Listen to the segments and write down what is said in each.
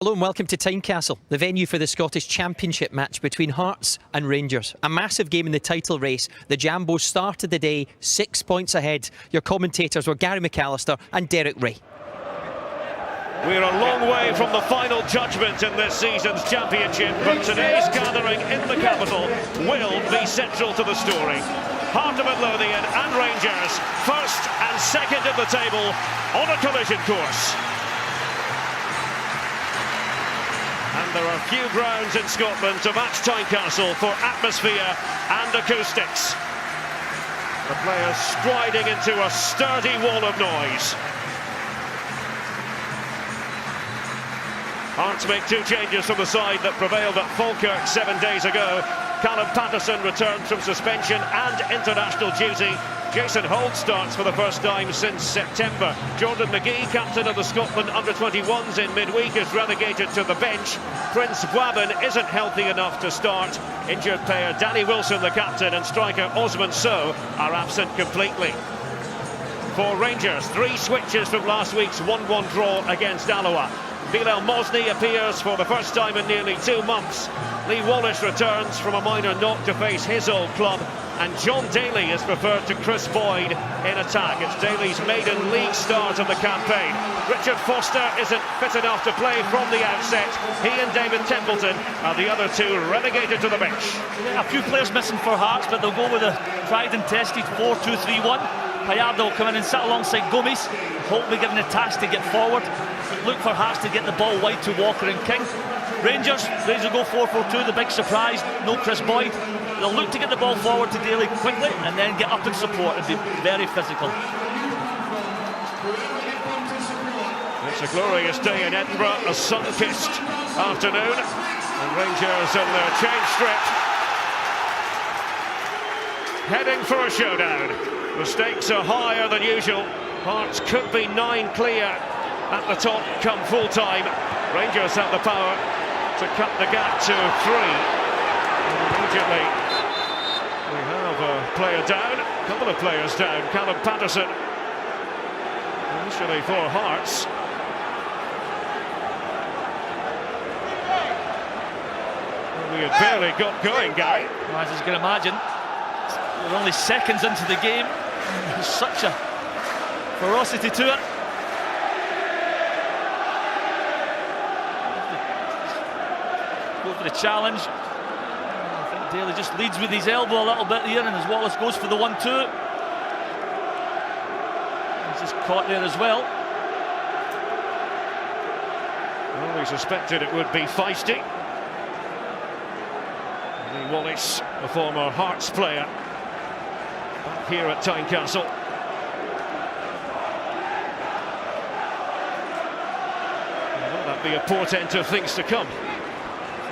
Hello and welcome to Tynecastle, the venue for the Scottish Championship match between Hearts and Rangers. A massive game in the title race. The Jambos started the day 6 points ahead. Your commentators were Gary McAllister and Derek Ray. We're a long way from the final judgment in this season's championship, but today's gathering in the capital will be central to the story. Heart of Midlothian and Rangers, first and second in the table, on a collision course. And there are few grounds in Scotland to match Tynecastle for atmosphere and acoustics. The players striding into a sturdy wall of noise. Hearts make two changes from the side that prevailed at Falkirk 7 days ago. Callum Paterson returns from suspension and international duty. Jason Holt starts for the first time since September. Jordan McGee, captain of the Scotland under-21s in midweek, is relegated to the bench. Prince Bouaben isn't healthy enough to start. Injured player Danny Wilson, the captain, and striker Osman Sow are absent completely. For Rangers, three switches from last week's 1-1 draw against Alloa. Bilal Mosny appears for the first time in nearly 2 months. Lee Wallace returns from a minor knock to face his old club. And John Daly is preferred to Chris Boyd in attack. It's Daly's maiden league start of the campaign. Richard Foster isn't fit enough to play from the outset. He and David Templeton are the other two relegated to the bench. A few players missing for Hearts, but they'll go with a tried and tested 4-2-3-1. Payardo will come in and sit alongside Gomes. Holt will be given the task to get forward. Look for Hearts to get the ball wide to Walker and King. Rangers will go 4-4-2, the big surprise, no Chris Boyd. They'll look to get the ball forward to Daly quickly and then get up and support and be very physical. It's a glorious day in Edinburgh, a sun-kissed afternoon, and Rangers in their change strip, heading for a showdown. The stakes are higher than usual. Hearts could be 9 clear at the top come full time. Rangers have the power to cut the gap to 3. And immediately we have a player down, a couple of players down. Callum Paterson initially for Hearts. We had barely got going, Gary. Well, as you can imagine, we're only seconds into the game. There's such a ferocity to it. Go for the challenge. I think Daly just leads with his elbow a little bit here, and as Wallace goes for the 1-2. He's just caught there as well. Well, we suspected it would be feisty. Lee Wallace, a former Hearts player, back here at Tynecastle. Will that be a portent of things to come?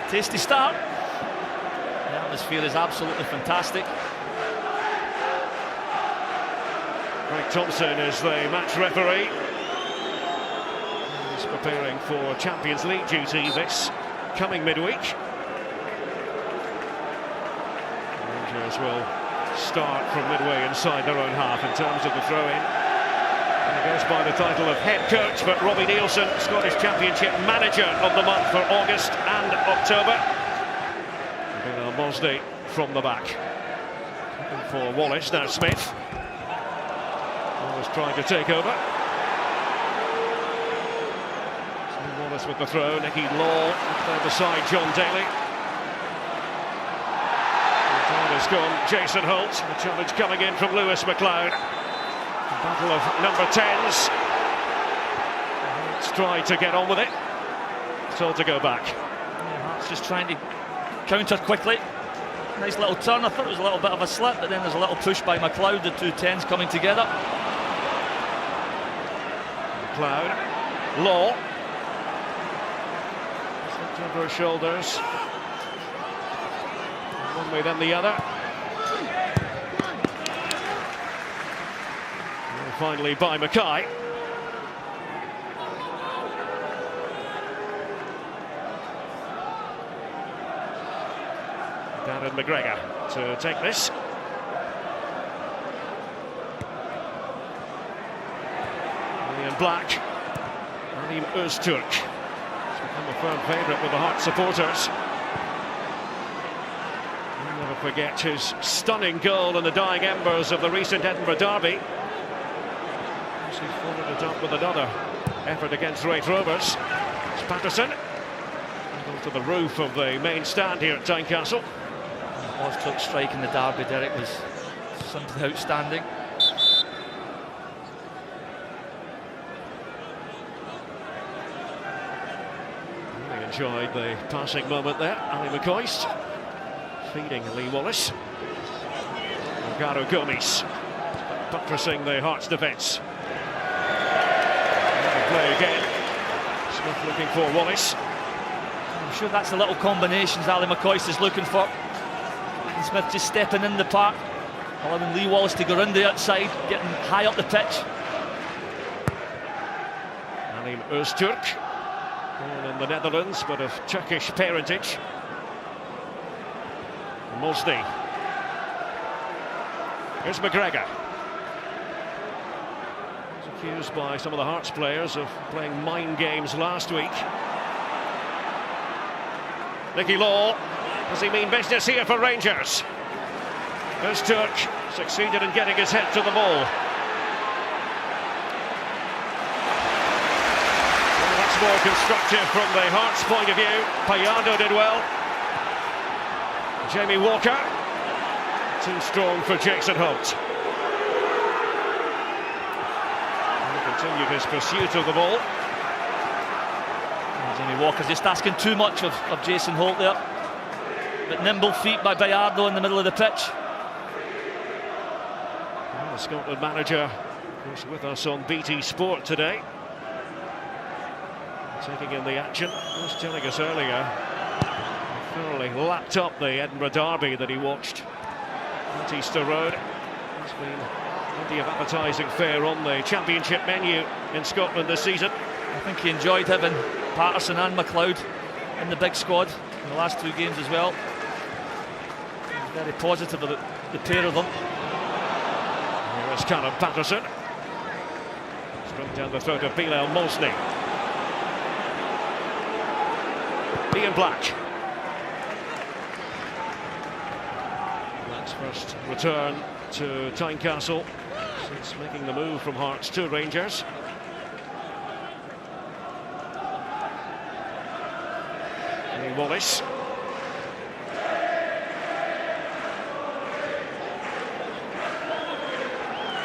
Tasty start. The atmosphere is absolutely fantastic. Greg Thompson is the match referee. He's preparing for Champions League duty this coming midweek. Rangers will start from midway inside their own half in terms of the throw-in. And he goes by the title of head coach, but Robbie Neilson, Scottish Championship manager of the month for August and October. Bilal Mosny from the back. Looking for Wallace, now Smith. Wallace trying to take over. So Wallace with the throw, Nicky Law down the side, John Daly. Has gone Jason Holt. The challenge coming in from Lewis McLeod. Battle of number 10s. Let's try to get on with it. Told to go back. Hearts just trying to counter quickly. Nice little turn. I thought it was a little bit of a slip, but then there's a little push by McLeod. The two 10s coming together. McLeod. Law. Slipped over his shoulders. One way then the other. And finally by Mackay. Darren McGregor to take this. Ian Black. Nadim Öztürk. become a firm favourite with the Hearts supporters. We'll never forget his stunning goal in the dying embers of the recent Edinburgh derby. He followed it up with another effort against Raith Rovers. It's Patterson. To the roof of the main stand here at Tynecastle. Osbrook strike in the derby, Derek, was simply outstanding. Really enjoyed the passing moment there. Ali McCoist feeding Lee Wallace. Garo Gomes buttressing the Hearts defence. Play again. Smith looking for Wallace. I'm sure that's the little combinations Ali McCoist is looking for. And Smith just stepping in the park, allowing Lee Wallace to go round the outside, getting high up the pitch. Alim Öztürk, born in the Netherlands but of Turkish parentage. Mosney. Here's McGregor. He's accused by some of the Hearts players of playing mind games last week. Nicky Law, does he mean business here for Rangers? Öztürk succeeded in getting his head to the ball. Well, that's more constructive from the Hearts' point of view. Payardo did well. Jamie Walker, too strong for Jason Holt. He continued his pursuit of the ball. Jamie Walker's just asking too much of Jason Holt there. But nimble feet by Bayardo in the middle of the pitch. Well, the Scotland manager was with us on BT Sport today, taking in the action. He was telling us earlier, he thoroughly lapped up the Edinburgh derby that he watched at Easter Road. There's been plenty of appetising fare on the championship menu in Scotland this season. I think he enjoyed having Patterson and McLeod in the big squad in the last two games as well. He's very positive about the pair of them. Here is Callum Patterson. Struck down the throat of Bilal Mosney. Ian Black. Black's first return to Tynecastle since making the move from Hearts to Rangers. Wallace.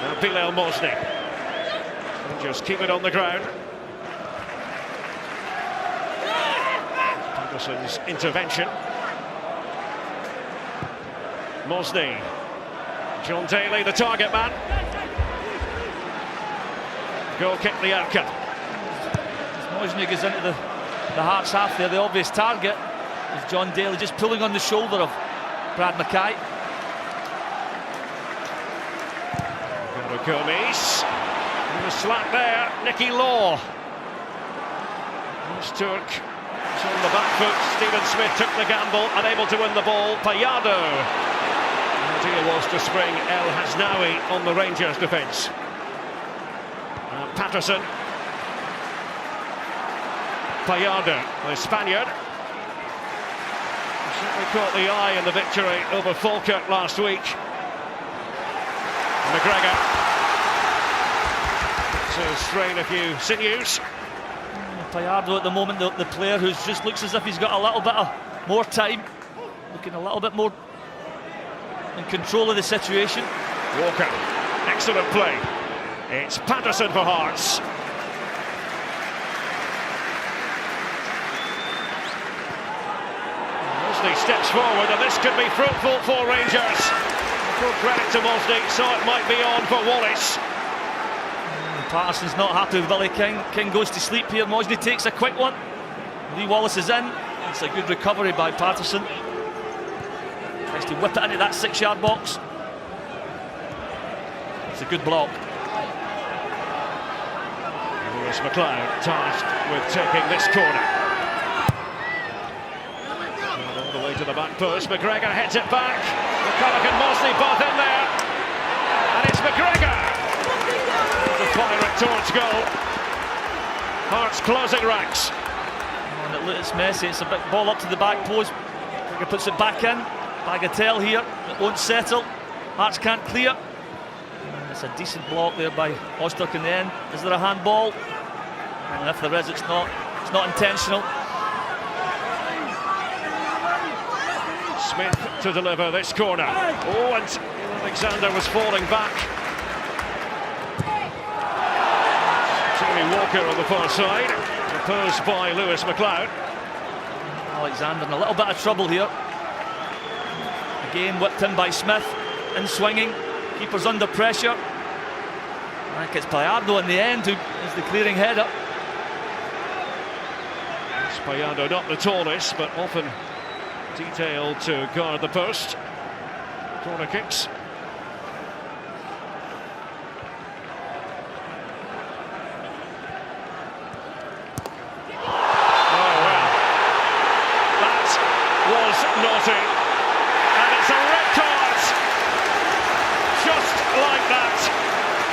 Now Bilal Mosney. Rangers keep it on the ground. Patterson's intervention. Mosney. John Daly, the target man. Goal kick the outcome. Mosney goes into the Hearts half there. The obvious target is John Daly just pulling on the shoulder of Brad Mackay. Garo Gomes. And the slap there, Nicky Law. Öztürk was on the back foot. Stephen Smith took the gamble, unable to win the ball. Payardo. The idea was to spring El Hasnaoui on the Rangers defence. Patterson. Payardo, the Spaniard, certainly caught the eye in the victory over Falkirk last week. McGregor to strain a few sinews. Payardo at the moment, the player who just looks as if he's got a little bit of more time, looking a little bit more in control of the situation. Walker, excellent play. It's Patterson for Hearts. Mosney steps forward and this could be fruitful for Rangers. Full credit to Mosney, so it might be on for Wallace. Patterson's not happy with Billy King. King goes to sleep here. Mosney takes a quick one. Lee Wallace is in. It's a good recovery by Patterson. Tries to whip it into that 6-yard box. It's a good block. Lewis McLeod tasked with taking this corner. And all the way to the back post. McGregor heads it back. McCulloch and Mosney both in there. And it's McGregor. The fire towards goal. Hearts closing ranks. And It's messy. It's a big ball up to the back post. He puts it back in. Bagatelle here. It won't settle. Hearts can't clear. It's a decent block there by Ostock in the end. Is there a handball? And if there is, it's not intentional. Smith to deliver this corner. Oh, and Alexander was falling back. Tony Walker on the far side, opposed by Lewis McLeod. Alexander in a little bit of trouble here. Again whipped in by Smith, in swinging. Keeper's under pressure. I think it's Payardo in the end who is the clearing header. It's Payardo, not the tallest, but often detailed to guard the post. Corner kicks. Oh well, that was naughty, and it's a red card. Just like that.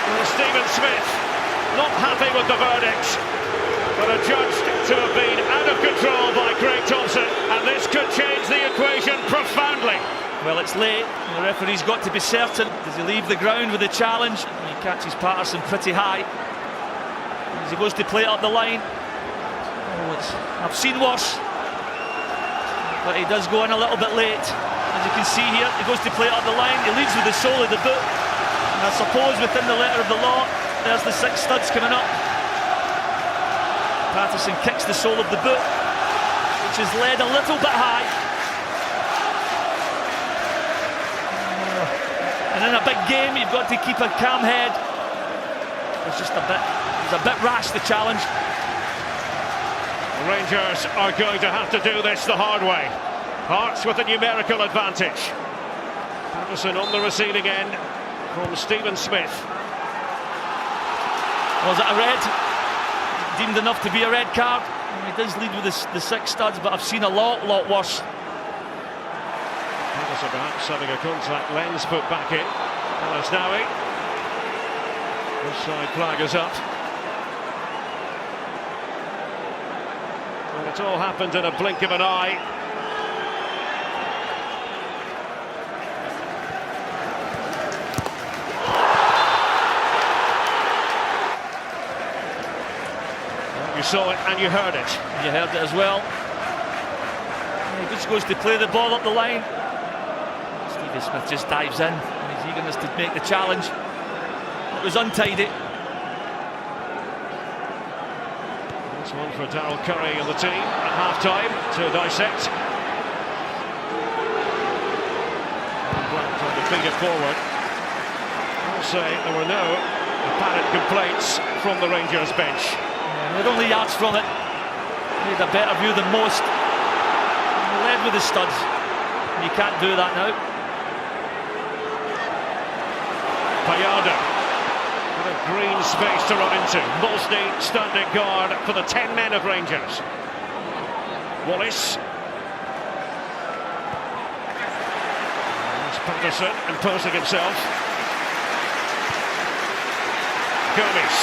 Well, Stephen Smith not happy with the verdict, but adjudged to have been out of control by Craig Thompson, and this could change the equation profoundly. Well, it's late. The referee's got to be certain. Does he leave the ground with the challenge? He catches Patterson pretty high as he goes to play it up the line. Oh, I've seen worse, but he does go in a little bit late. As you can see here, he goes to play it up the line. He leads with the sole of the boot, and I suppose within the letter of the law, there's the 6 studs coming up. Patterson kicks the sole of the boot, which is led a little bit high. And in a big game, you've got to keep a calm head. It was a bit rash, the challenge. The Rangers are going to have to do this the hard way. Hearts with a numerical advantage. Patterson on the receiving end from Stephen Smith. Was it a red? Deemed enough to be a red card. He does lead with the 6 studs, but I've seen a lot worse. Patterson perhaps having a contact lens put back in. Alasnawi. Offside flag is up. Well, it's all happened in a blink of an eye. You saw it and you heard it. You heard it as well. He just goes to play the ball up the line. Stevie Smith just dives in in his eagerness to make the challenge. It was untidy. This one for Daryl Curry and the team at half-time to dissect. And Blunt on the finger forward. I'll say there were no apparent complaints from the Rangers bench. They're only yards from it. He had a better view than most. He led with the studs. You can't do that now. Payardo with a green space to run into. Molsney standing guard for the 10 men of Rangers. Wallace. There's Patterson imposing himself. Gomes.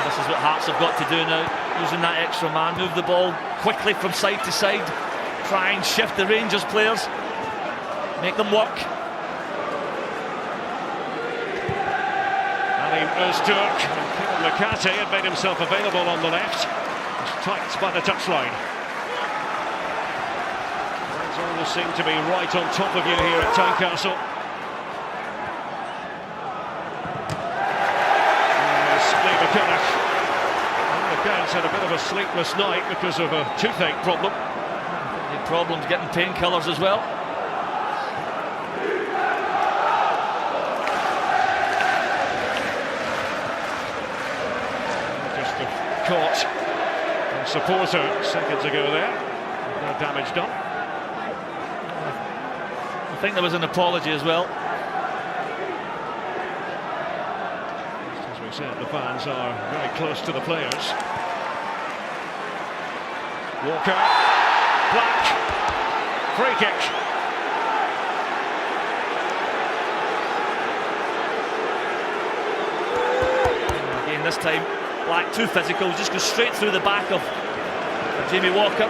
This is what Hearts have got to do now, using that extra man, move the ball quickly from side to side, try and shift the Rangers players, make them work. Alim Öztürk and Kevin McCarthy had made himself available on the left. It's tight by the touchline. Fans always seem to be right on top of you here at Tynecastle. McCann's had a bit of a sleepless night because of a toothache problem. The problem's getting painkillers as well. Just caught a supporter seconds ago there. No damage done. I think there was an apology as well. As we said, the fans are very close to the players. Walker, Black, free kick. Again, this time Black, too physical, just goes straight through the back of Jamie Walker.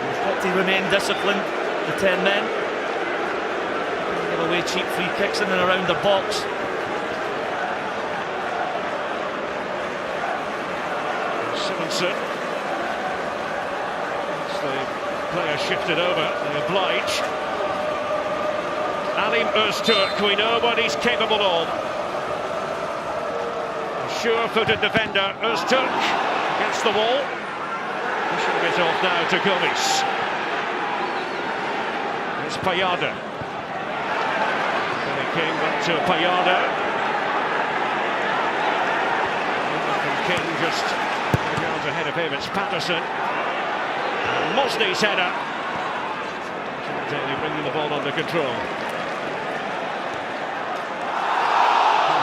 He's got to remain disciplined, the 10 men. Give away cheap free kicks in and around the box. Simonson. As the player shifted over, they oblige. Alim Öztürk, we know what he's capable of. Sure-footed defender, Öztürk against the wall. Pushing it off now to Gomis. It's Payada. Billy King went to Payada. From King just yards ahead of him. It's Patterson. And Mosney's header. Daly bringing the ball under control.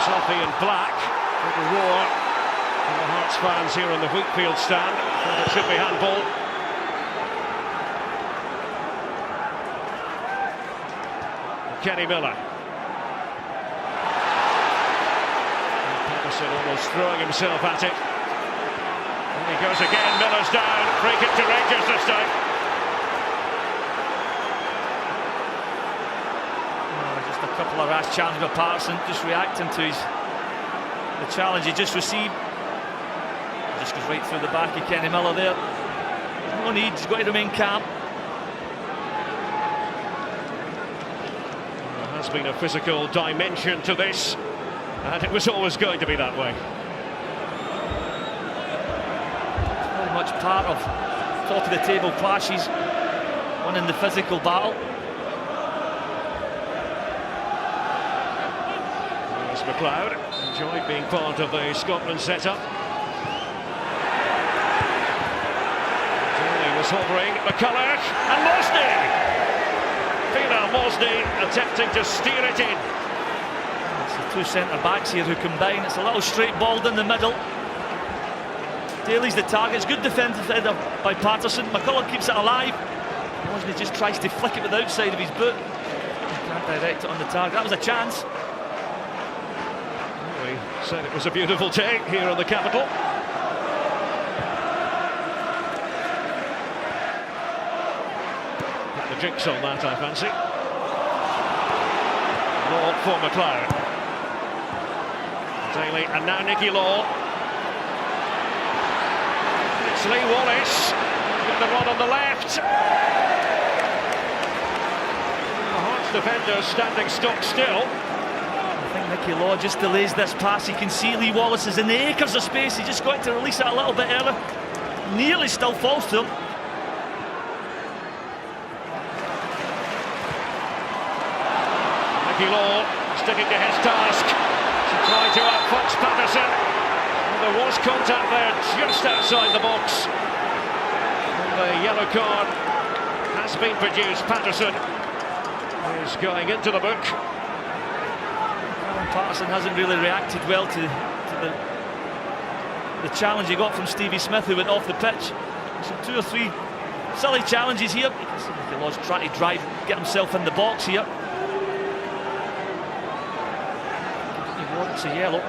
Sophie and Black. Little roar from the Hearts fans here on the Wheatfield stand. Thought it should be handball. Kenny Miller. And Patterson almost throwing himself at it. And he goes again. Miller's down. Free kick to Rangers this time. Just a couple of rash challenges by Patterson, just reacting to the challenge he just received. He just goes right through the back of Kenny Miller there. No need, he's got to remain calm. There has been a physical dimension to this, and it was always going to be that way. It's very much part of top of the table clashes, one in the physical battle. There's McLeod, enjoyed being part of the Scotland setup. He was hovering, McCulloch and Mosney! Fina Mosney attempting to steer it in. It's the two centre-backs here who combine. It's a little straight ball in the middle. Daly's the target. It's good defensive header by Patterson. McCulloch keeps it alive. Mosney just tries to flick it with the outside of his boot. He can't direct it on the target. That was a chance. We said it was a beautiful take here on the capital. Put the jinx on that, I fancy. Law for McLeod. Daly and now Nicky Law. It's Lee Wallace. Got the run on the left. The Hearts defender standing stock still. I think Nicky Law just delays this pass. You can see Lee Wallace is in the acres of space. He just got to release it a little bit earlier. Nearly still falls to him. Nicky Law sticking to his task to try to outfox Patterson. And there was contact there just outside the box. And the yellow card has been produced. Patterson is going into the book. Patterson hasn't really reacted well to the challenge he got from Stevie Smith, who went off the pitch. So 2 or 3 silly challenges here. You can see Nicky Law's trying to drive, get himself in the box here. He wants a yellow.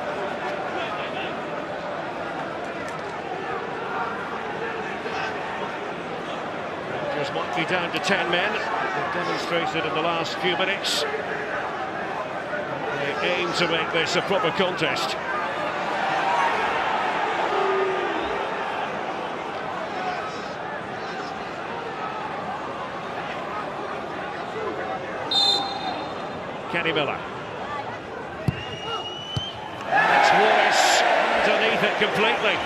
Rangers might be down to 10 men. They've demonstrated in the last few minutes. They aim to make this a proper contest. Kenny Miller. That's Wallace underneath it completely.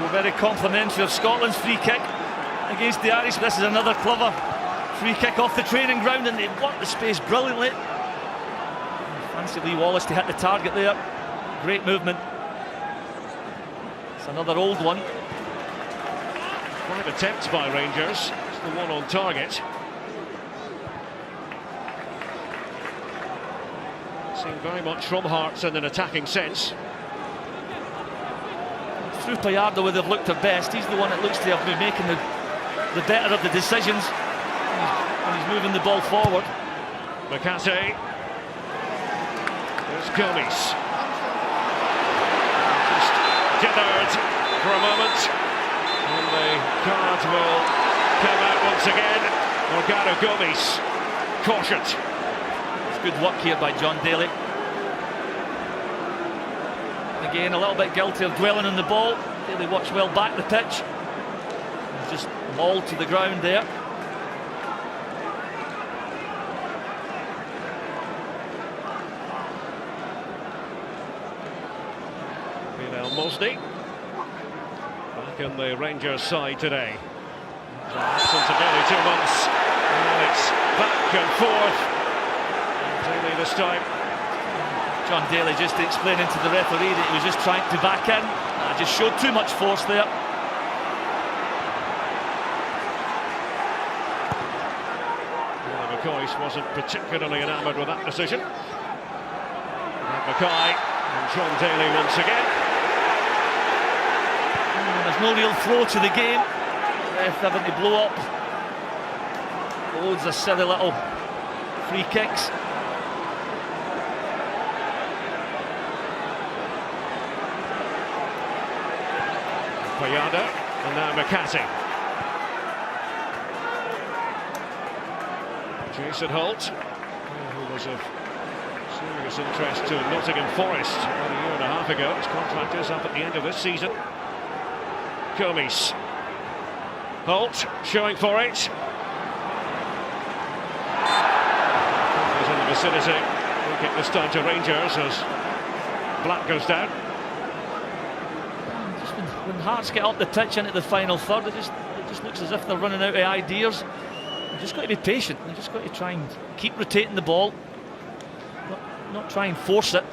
We're very complimentary of Scotland's free kick against the Irish. This is another clever free kick off the training ground, and they work the space brilliantly. Fancy Lee Wallace to hit the target there. Great movement. It's another old one. 5 attempts by Rangers. It's the one on target. Seen very much from Hearts in an attacking sense. Through Payardo would have looked their best. He's the one that looks to have been making the better of the decisions. And he's moving the ball forward. McCarthy. There's Gomis. dithered for a moment, and the card will come out once again. Morgado Gomes cautioned. It's good work here by John Daly. Again, a little bit guilty of dwelling on the ball. Daly watched well back the pitch. He's just mauled to the ground there. El Mosni back on the Rangers side today. Absence of nearly 2 months, and it's back and forth. Daly this time. John Daly just explaining to the referee that he was just trying to back in. Just showed too much force there. McCoy wasn't particularly enamoured with that decision. Mackay and John Daly once again. There's no real flow to the game. Ref having to blow up loads of silly little free kicks. Payada and now McCarthy. Jason Holt, who was of serious interest to Nottingham Forest about a year and a half ago. His contract is up at the end of this season. Gomes. Holt showing for it. He's in the vicinity. We'll kick this time to Rangers as Black goes down. Just when Hearts get up the pitch into the final third, it just looks as if they're running out of ideas. You've just got to be patient. You've just got to try and keep rotating the ball, not try and force it.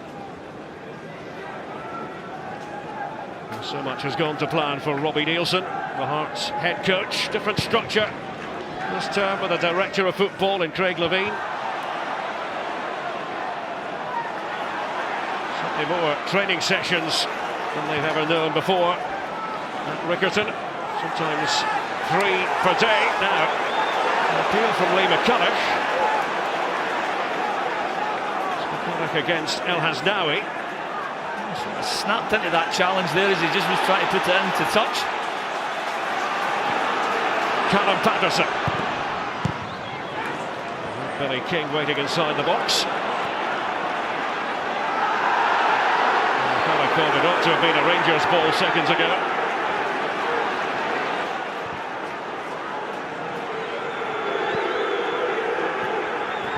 So much has gone to plan for Robbie Neilson, the Hearts head coach. Different structure this term with a director of football in Craig Levein. Certainly more training sessions than they've ever known before at Rickerton. Sometimes 3 per day. Now, an appeal from Lee McCulloch. McCulloch against El Hasnaoui. Snapped into that challenge there as he just was trying to put it into touch. Callum Patterson. Billy King waiting inside the box. McCulloch called it ought to have been a Rangers ball seconds ago.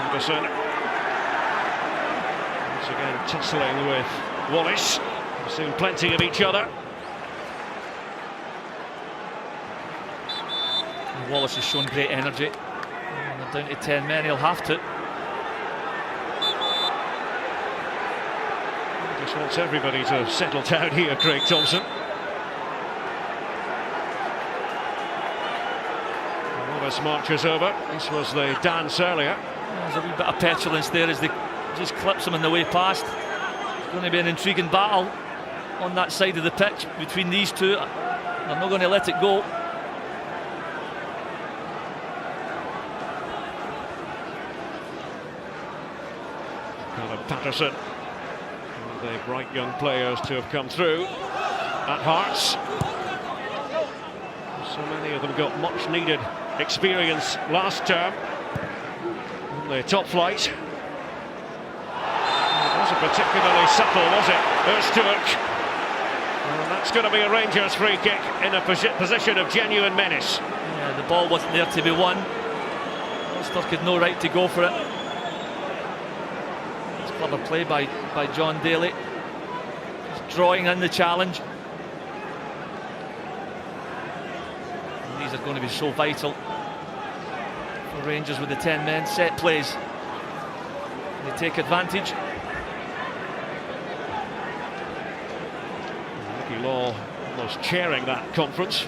Patterson. Once again tussling with Wallace. We've seen plenty of each other. Wallace has shown great energy. And they're down to 10 men, he'll have to. Just wants everybody to settle down here, Craig Thompson. Wallace marches over. This was the dance earlier. There's a wee bit of petulance there as they just clips him on the way past. It's going to be an intriguing battle on that side of the pitch between these two. They're not going to let it go. Callum Patterson, the bright young players to have come through at Hearts. So many of them got much needed experience last term in the top flight. It wasn't particularly subtle, was it? Öztürk. And that's going to be a Rangers free kick in a position of genuine menace. Yeah, the ball wasn't there to be won. Öztürk had no right to go for it. It's clever play by John Daly. Just drawing in the challenge. And these are going to be so vital for Rangers with the 10 men. Set plays. They take advantage. Mickey Law almost chairing that conference.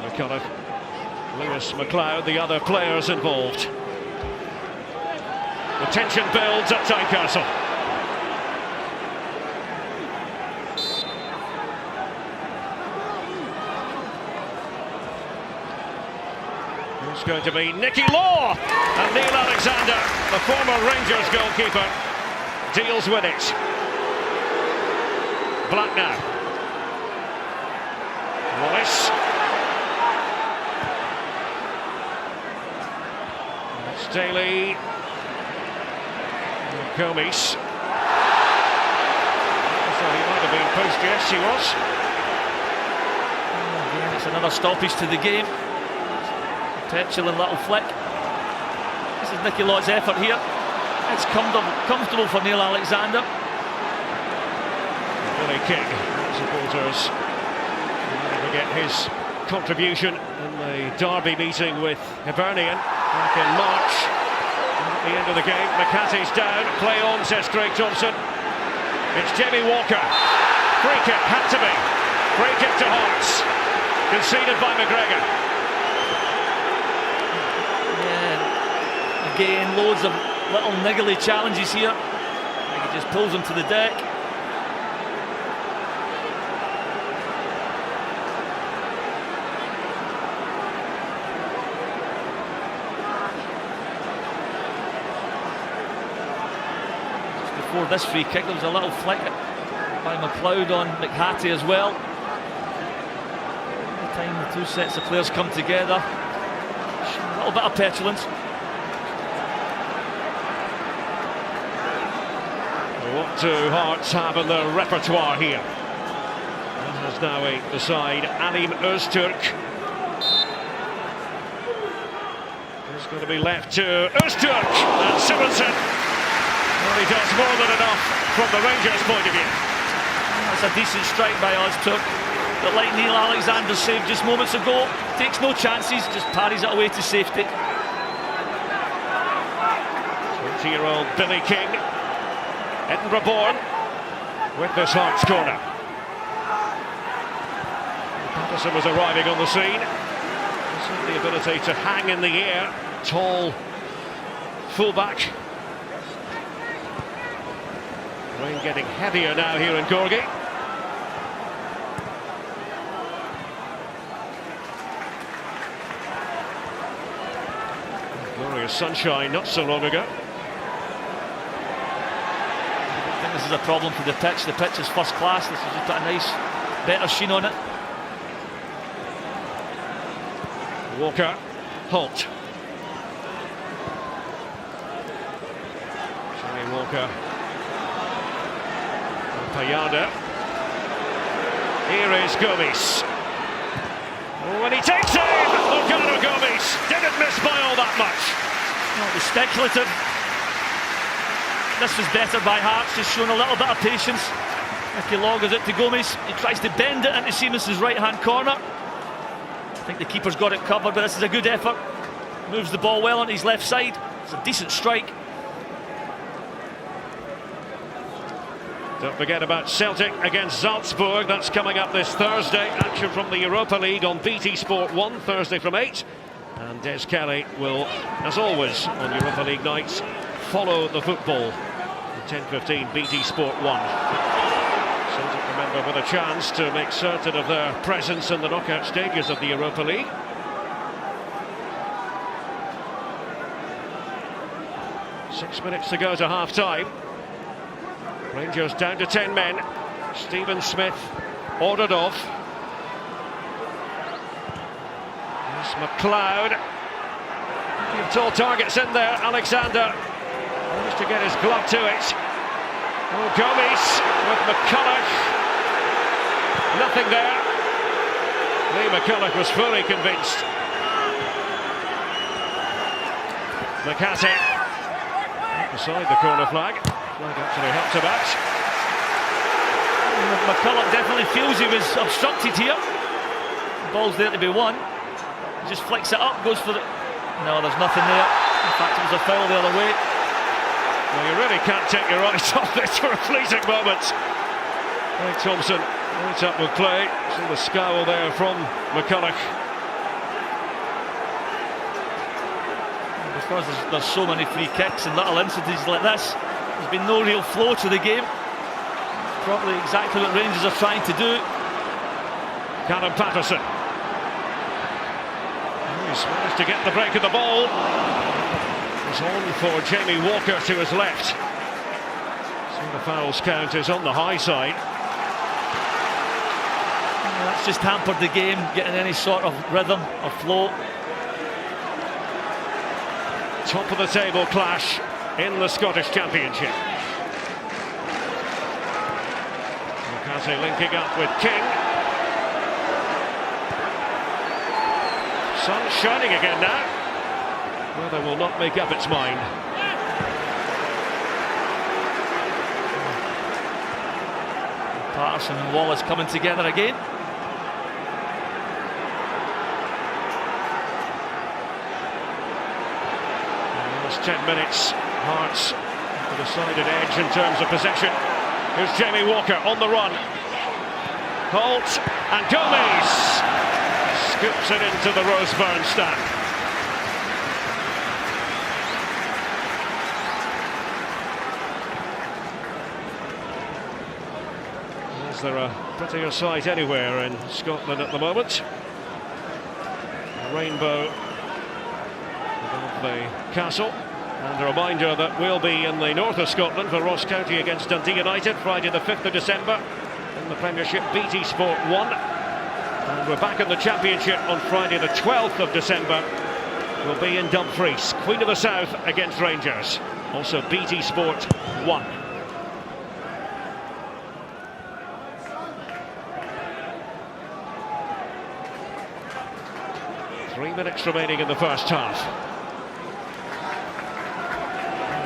McCulloch, Lewis McLeod, the other players involved. The tension builds at Tynecastle. It's going to be Nicky Law, and Neil Alexander, the former Rangers goalkeeper, deals with it. Black now. Wallace. It's Daly. Gomes. So he might have been post, yes, he was. Again, it's another stoppage to the game. Petulant little flick. This is Nicky Law's effort here. It's comfortable for Neil Alexander. Billy King, supporters will never get his contribution in the Derby meeting with Hibernian back in March. And at the end of the game, McCarthy's down. Play on, says Craig Thompson. It's Jamie Walker. Free kick, had to be. Free kick to Hearts. Conceded by McGregor. Yeah, again, loads of little niggly challenges here. I think he just pulls him to the deck. Before this free kick, there was a little flick by McLeod on McHattie as well. Every time the two sets of players come together, a little bit of petulance. What do Hearts have in their repertoire here? That has now the side Alim Öztürk. It's going to be left to Öztürk and Simonsen. Well, he does more than enough from the Rangers' point of view. That's a decent strike by Öztürk. But like Neil Alexander saved just moments ago, takes no chances, just parries it away to safety. 20-year-old Billy King, Edinburgh born, with this Hearts corner. Patterson was arriving on the scene. The ability to hang in the air, tall fullback. Rain getting heavier now here in Gorgie. Glorious sunshine not so long ago. I think this is a problem for the pitch. The pitch is first class. This has just got a nice, better sheen on it. Walker, Holt. Johnny Walker. Payada. Here is Gomes. Oh, and he takes it! Lugano Gomes didn't miss by all that much. It was speculative. This was better by Hearts, just showing a little bit of patience. Nicky Law goes out to Gomes. He tries to bend it into Siemens' right-hand corner. I think the keeper's got it covered, but this is a good effort. Moves the ball well onto his left side. It's a decent strike. Don't forget about Celtic against Salzburg. That's coming up this Thursday. Action from the Europa League on BT Sport 1, Thursday from 8. And Des Kelly will, as always, on Europa League nights, follow the football. 10:15 BT Sport 1. Celtic, remember, with a chance to make certain of their presence in the knockout stages of the Europa League. Six minutes to go to half-time. Rangers down to 10 men. Stephen Smith ordered off. There's McLeod. Tall targets in there. Alexander managed to get his glove to it. Oh, Gomes with McCulloch. Nothing there. Lee McCulloch was fully convinced. McCarthy beside the corner flag. Flag actually helped him out. McCulloch definitely feels he was obstructed here. The ball's there to be won. He just flicks it up, goes for the... No, there's nothing there. In fact, it was a foul the other way. Well, you really can't take your eyes off this for a fleeting moment. Craig Thompson right up with play. See the scowl there from McCulloch. Because there's so many free kicks and little incidents like this, there's been no real flow to the game. Probably exactly what Rangers are trying to do. Callum Patterson. He He's managed to get the break of the ball. It's on for Jamie Walker to his left. So the fouls count is on the high side. That's just hampered the game, getting any sort of rhythm or flow. Top of the table clash in the Scottish Championship. McCarthy linking up with King. Sun shining again now. Weather will not make up its mind. Patterson and Wallace coming together again. Last 10 minutes, Hearts with a decided edge in terms of possession. Here's Jamie Walker on the run. Holt and Gomez scoops it into the Roseburn stand. Is there a prettier sight anywhere in Scotland at the moment? A rainbow above the castle. And a reminder that we'll be in the north of Scotland for Ross County against Dundee United, Friday the 5th of December in the Premiership BT Sport 1. And we're back in the Championship on Friday the 12th of December. We'll be in Dumfries, Queen of the South against Rangers. Also BT Sport 1. Three minutes remaining in the first half.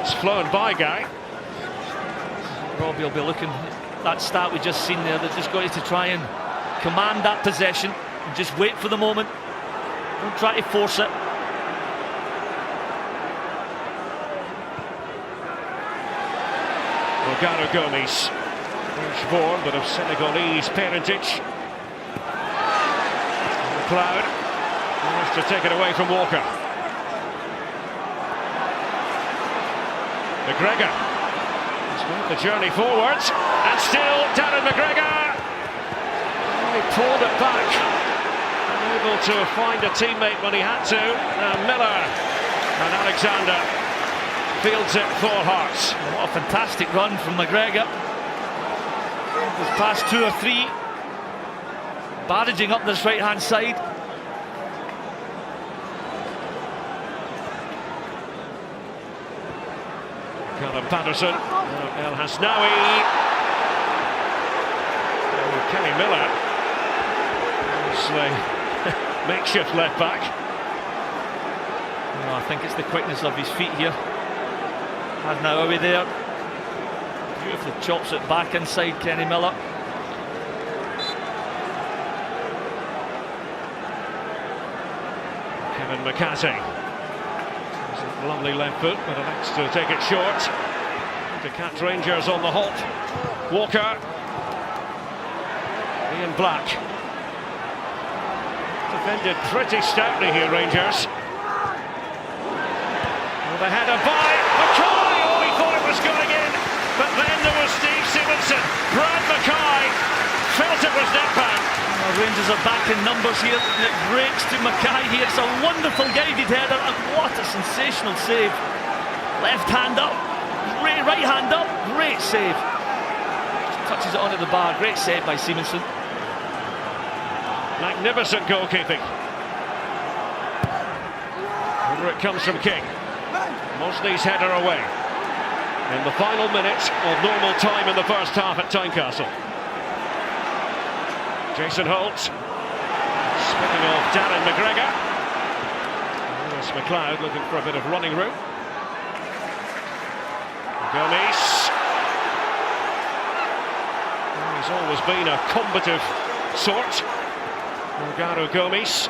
It's flown by, Guy. Robbie will be looking at that stat we just seen there. They've just got to try and command that possession and just wait for the moment. Don't try to force it. Rogano Gomes, French-born but of Senegalese parentage. McLeod managed to take it away from Walker. McGregor has made the journey forwards, and still Darren McGregor. He pulled it back, unable to find a teammate when he had to. Now Miller and Alexander fields it for Hearts. What a fantastic run from McGregor. It was past 2 or 3, barraging up this right-hand side. Callum Patterson, El Hasnaoui, Kenny Miller, it's the makeshift left back. I think it's the quickness of his feet here. Hasnaoui there, beautifully chops it back inside Kenny Miller. Kevin McCarthy. Lovely left foot, but elects to take it short. To catch Rangers on the hop. Walker. Ian Black. Defended pretty stoutly here, Rangers. With a header by Mackay. Oh, he thought it was going in. But then there was Steve Stevenson. Brad Mackay felt it was net-bound. Rangers are back in numbers here, and it breaks to Mackay here. It's a wonderful guided header, and what a sensational save. Left hand up, right hand up, great save. Just touches it onto the bar, great save by Stevenson. Magnificent goalkeeping. Over it comes from King. Mosney's header away. In the final minutes of normal time in the first half at Tynecastle. Jason Holt, spinning off Darren McGregor. Lewis McLeod looking for a bit of running room. Gomes. He's always been a combative sort. Rogano Gomes.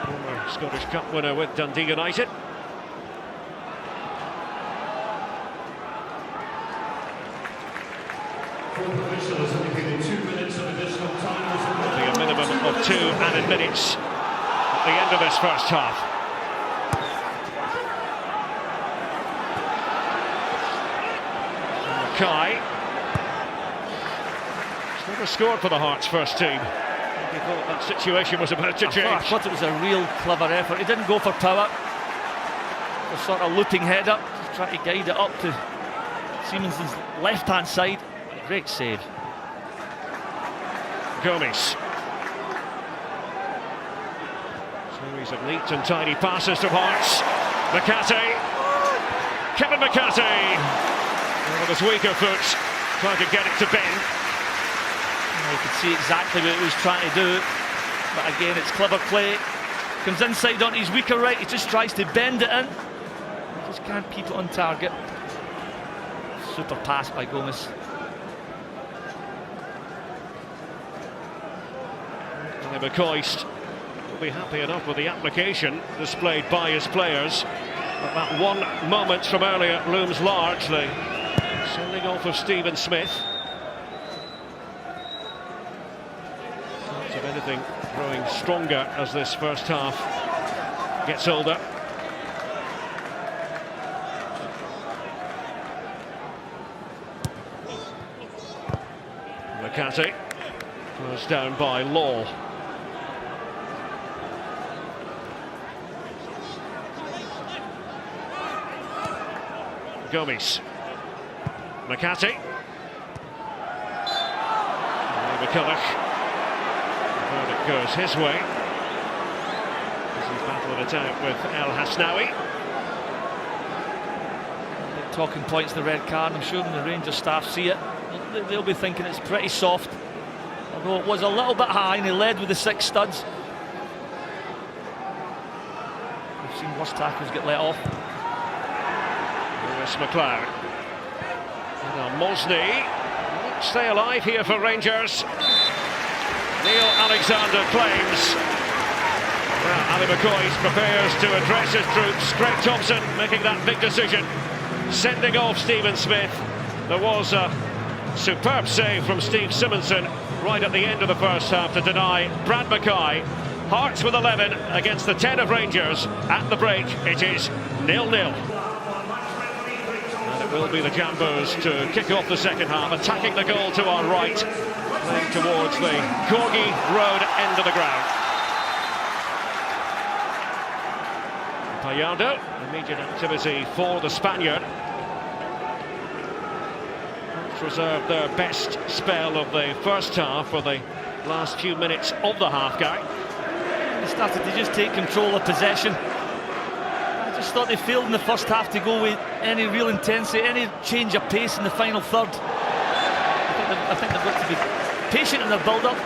Former Scottish Cup winner with Dundee United. Be a minimum of 2 added minutes at the end of this first half. Mackay. He's never scored for the Hearts first team. He thought that situation was about to change. I thought it was a real clever effort. He didn't go for power. A sort of looping header, just trying to guide it up to Siemenson's left-hand side. Great save. Gomes. Series of neat and tidy passes to Hearts. McCarthy. Kevin McCarthy. With his weaker foot, trying to get it to Ben. You could see exactly what he was trying to do. But again, it's clever play. Comes inside onto his weaker right. He just tries to bend it in. Just can't keep it on target. Super pass by Gomes. McCoist will be happy enough with the application displayed by his players. But that one moment from earlier looms large. The sending off of Stephen Smith. Signs of anything growing stronger as this first half gets older. McCarthy goes down by Law. Gomes. McCarthy. McCulloch. The verdict goes his way as he's battling it out with El Hasnaoui. Big talking points, the red card. I'm sure when the Rangers staff see it, they'll be thinking it's pretty soft. Although it was a little bit high and he led with the 6 studs. We've seen worse tackles get let off. Lewis McLeod. Now Mosney won't stay alive here for Rangers. Neil Alexander claims. Well, Ali McCoist prepares to address his troops. Greg Thompson making that big decision, sending off Stephen Smith. There was a superb save from Steve Simonson right at the end of the first half to deny Brad Mackay. Hearts with 11 against the 10 of Rangers. At the break, it is 0-0. And it will be the Jambos to kick off the second half, attacking the goal to our right, playing towards the Corgi Road end of the ground. Gallardo, immediate activity for the Spaniard. Reserved their best spell of the first half for the last few minutes of the half, Guy. They started to just take control of possession. I just thought they failed in the first half to go with any real intensity, any change of pace in the final third. I think they've got to be patient in their build-up.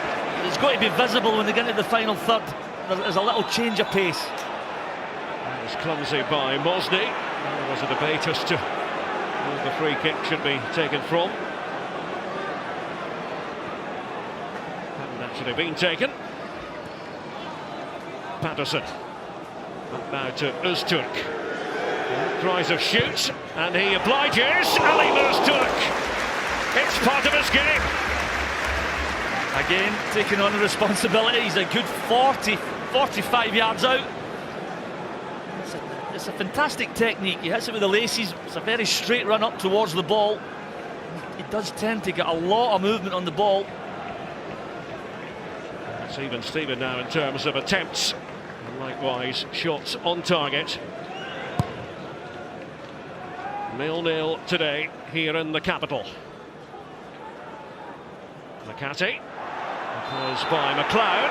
It's got to be visible when they get into the final third. There's a little change of pace. That was clumsy by Mosney. There was a debate as to where the free kick should be taken from. Hadn't actually been taken. Patterson. Up now to Öztürk. Cries of shoot, and he obliges. Ali Öztürk. It's part of his game. Again, taking on the responsibility. He's a good 45 yards out. It's a fantastic technique. He hits it with the laces. It's a very straight run up towards the ball. He does tend to get a lot of movement on the ball. It's even Steven now in terms of attempts, and likewise shots on target. 0-0 today here in the capital. McCarthy. Goes by McLeod.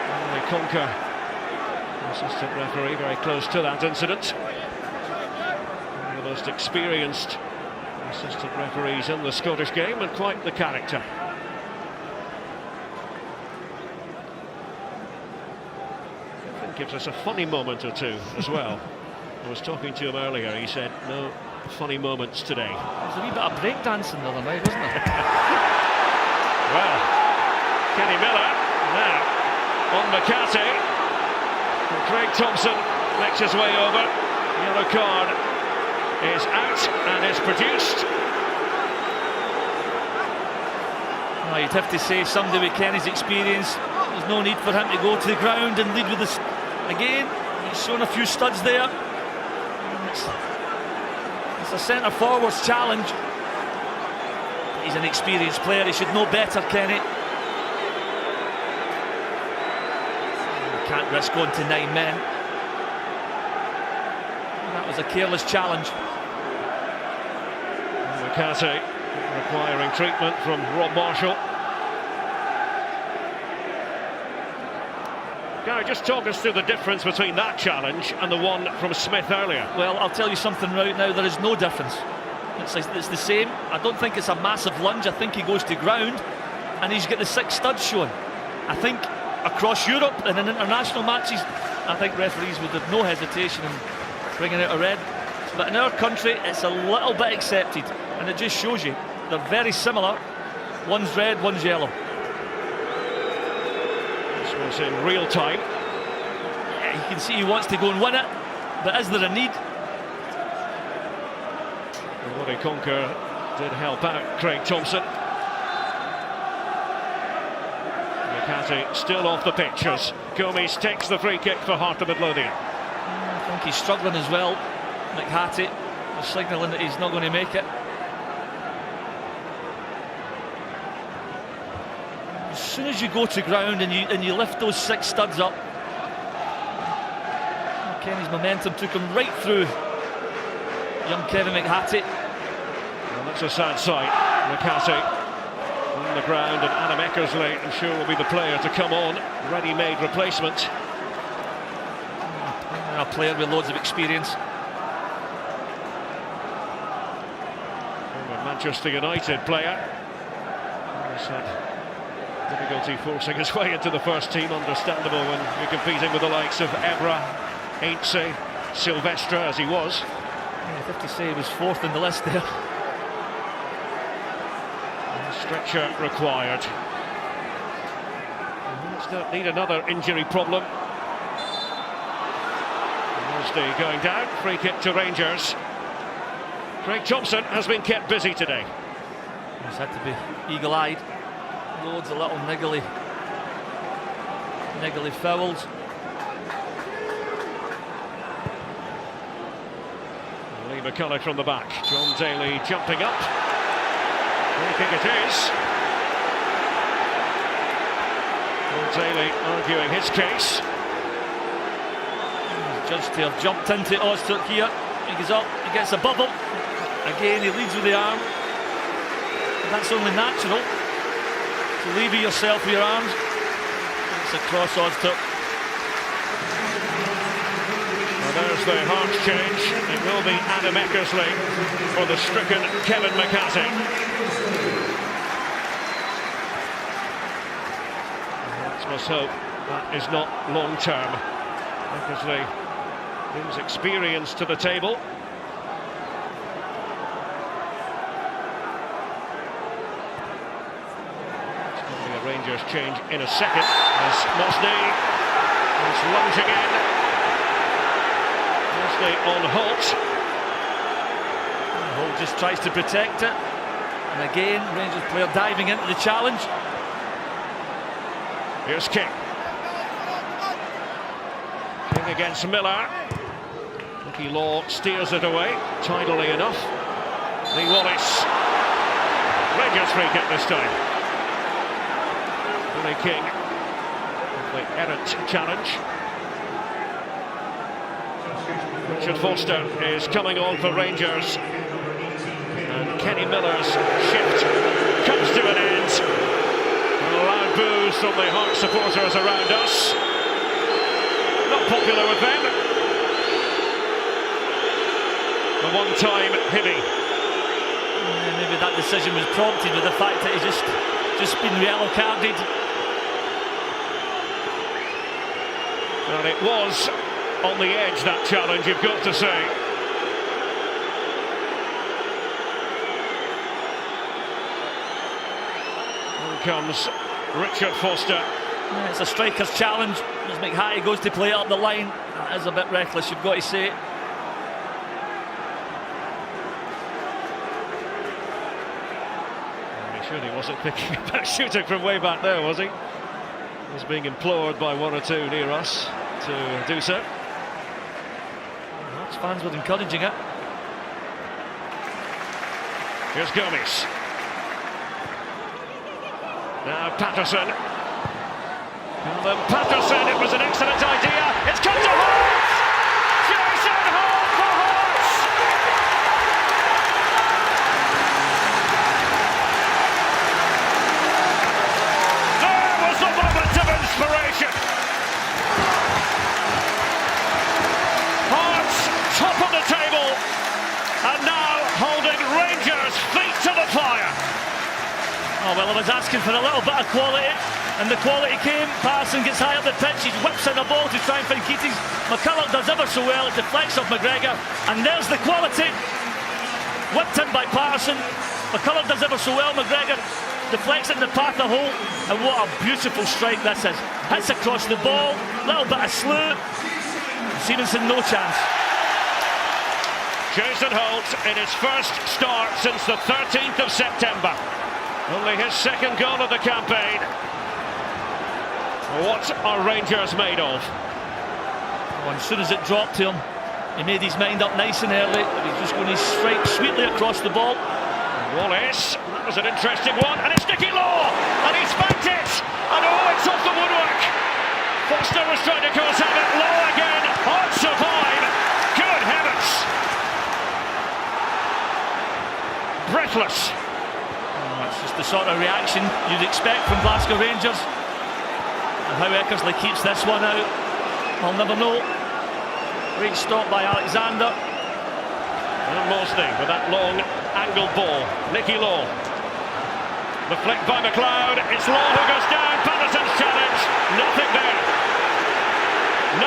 And they conquer. Assistant referee very close to that incident. One of the most experienced assistant referees in the Scottish game, and quite the character. Gives us a funny moment or two as well. I was talking to him earlier, he said no funny moments today. There's a wee bit of breakdancing the other night, wasn't there? Well, Kenny Miller now on McCarthy. Craig Thompson makes his way over. Yellow card is out and is produced. Well, you'd have to say somebody with Kenny's experience, there's no need for him to go to the ground and lead with this. Again, he's shown a few studs there. It's a centre forward's challenge. He's an experienced player, he should know better, Kenny. can't risk going to 9 men. That was a careless challenge. McCarthy requiring treatment from Rob Marshall. Gary, just talk us through the difference between that challenge and the one from Smith earlier. Well, I'll tell you something right now, there is no difference. It's the same. I don't think it's a massive lunge. I think he goes to ground and he's got the 6 studs shown. I think across Europe and in international matches, I think referees would have no hesitation in bringing out a red. But in our country, it's a little bit accepted, and it just shows you they're very similar. One's red, one's yellow. This was in real time. Yeah, you can see he wants to go and win it, but is there a need? Waddy Conker did help out Craig Thompson. McCarthy still off the pitch as Gomes takes the free kick for Heart of Midlothian. I think he's struggling as well. McHattie is signalling that he's not going to make it. As soon as you go to ground and you lift those 6 studs up, Kenny's momentum took him right through young Kevin McHattie. Well, that's a sad sight. McCarthy on the ground, and Adam Eckersley, I'm sure, will be the player to come on. Ready-made replacement. A player with loads of experience. A Manchester United player. He's had difficulty forcing his way into the first team. Understandable when you're competing with the likes of Ebra, Ainsley, Silvestre, as he was. Yeah, 50 say he was 4th in the list there. Stretcher required. Let's not need another injury problem. Wednesday going down, free kick to Rangers. Craig Thompson has been kept busy today. He's had to be eagle-eyed. Loads of little niggly fouls. Lee McCulloch from the back. John Daly jumping up. Free kick it is. John Daly arguing his case. Judged to have jumped into Ozturk here. He goes up, he gets a bubble. Again, he leads with the arm. And that's only natural. To lever yourself with your arms. It's across Ozturk. Well, there's the Hearts change. It will be Adam Eckersley for the stricken Kevin McCarthy. Let's hope that is not long-term. Eckersley brings experience to the table. It's going to be a Rangers change in a second as Mosney is lunging in. Mosney on Holt. Holt just tries to protect it. And again, Rangers player diving into the challenge. Here's King. King against Miller. Nicky Law steers it away, tidily enough. Lee Wallace. Rangers free kick this time. Billy King with the errant challenge. Richard Foster is coming on for Rangers. And Kenny Miller's shift comes to an end. Loud boos from the Hearts supporters around us. Not popular with them. The one-time Hibby. Maybe that decision was prompted with the fact that he's just been yellow carded. And it was on the edge, that challenge, you've got to say. Here comes Richard Foster. Yeah, it's a striker's challenge. As McHattie goes to play it up the line, that is a bit reckless, you've got to say. He wasn't thinking about shooting from way back there, was he? He was being implored by one or two near us to do so. Hearts fans were encouraging it. Here's Gomes. Now Patterson. Callum Paterson, it was an excellent idea. It's come to Hearts! Jason Holt for Hearts! There was a moment of inspiration. Hearts top of the table and now holding Rangers feet to the fire. Oh, well, I was asking for a little bit of quality, and the quality came. Patterson gets high up the pitch, he whips in the ball to try and find Keating. McCulloch does ever so well, it deflects off McGregor, and there's the quality. Whipped in by Patterson. McCulloch does ever so well, McGregor deflects it in the path of Holt, and what a beautiful strike this is. Hits across the ball, little bit of slew. Stevenson, no chance. Jason Holt in his first start since the 13th of September. Only his second goal of the campaign. What are Rangers made of? Oh, as soon as it dropped to him, he made his mind up nice and early. He's just going to strike sweetly across the ball. Wallace, that was an interesting one, and it's Nicky Law, and he's banked it, and oh, it's off the woodwork. Foster was trying to cause havoc. Law again, Hart survive. Good heavens. Breathless. It's just the sort of reaction you'd expect from Glasgow Rangers. And how Eckersley keeps this one out, I'll never know. Great stop by Alexander. And Mosley with that long angled ball. Nicky Law. The flick by McLeod. It's Law who goes down. Patterson's challenge. Nothing there.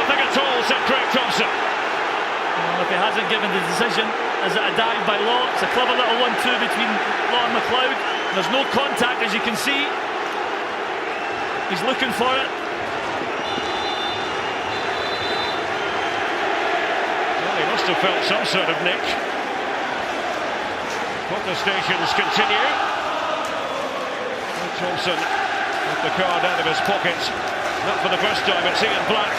Nothing at all, said Craig Thompson. Well, if he hasn't given the decision, is it a dive by Law? It's a clever little 1-2 between Law and McLeod. There's no contact, as you can see. He's looking for it. Well, he must have felt some sort of nick. Protestations continue. Thompson with the card out of his pocket. Not for the first time, it's Ian Black,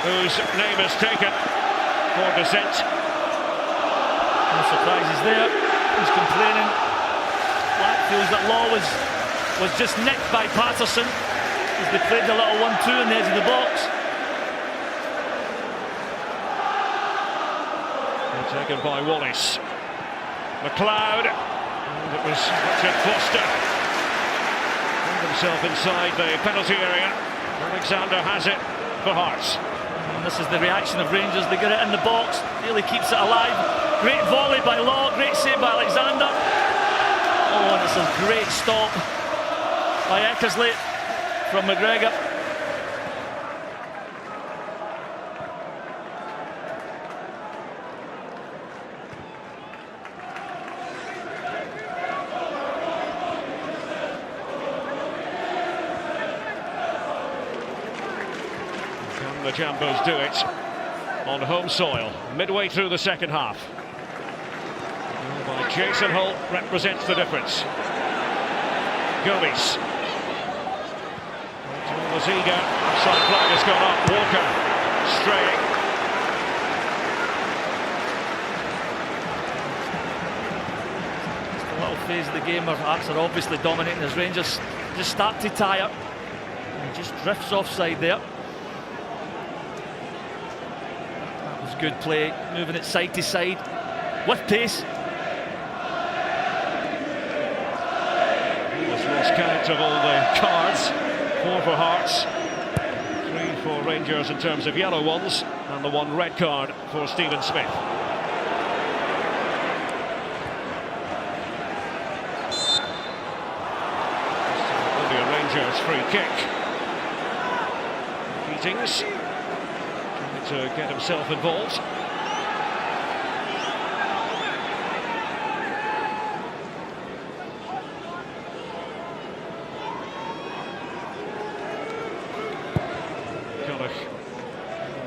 whose name is taken for dissent. No surprises there. He's complaining. Black feels that Law was just nicked by Patterson as they played the little 1-2 in the edge of the box. And taken by Wallace. McLeod. And it was Richard Foster. Found himself inside the penalty area. Alexander has it for Hearts. And this is the reaction of Rangers. They get it in the box. Nearly keeps it alive. Great volley by Law. Great save by Alexander. Oh, and it's a great stop by Eckersley from McGregor. Can the Jambos do it on home soil midway through the second half? By Jason Holt represents the difference. Gomes. Maziga, offside flag has gone up. Walker straying. It's a little phase of the game where Hearts are obviously dominating as Rangers just start to tire. And he just drifts offside there. That was good play, moving it side to side with pace. Lost count of all the cards. 4 for Hearts, 3 for Rangers in terms of yellow ones, and the 1 red card for Stephen Smith. This will be a Rangers free kick. Keatings trying to get himself involved.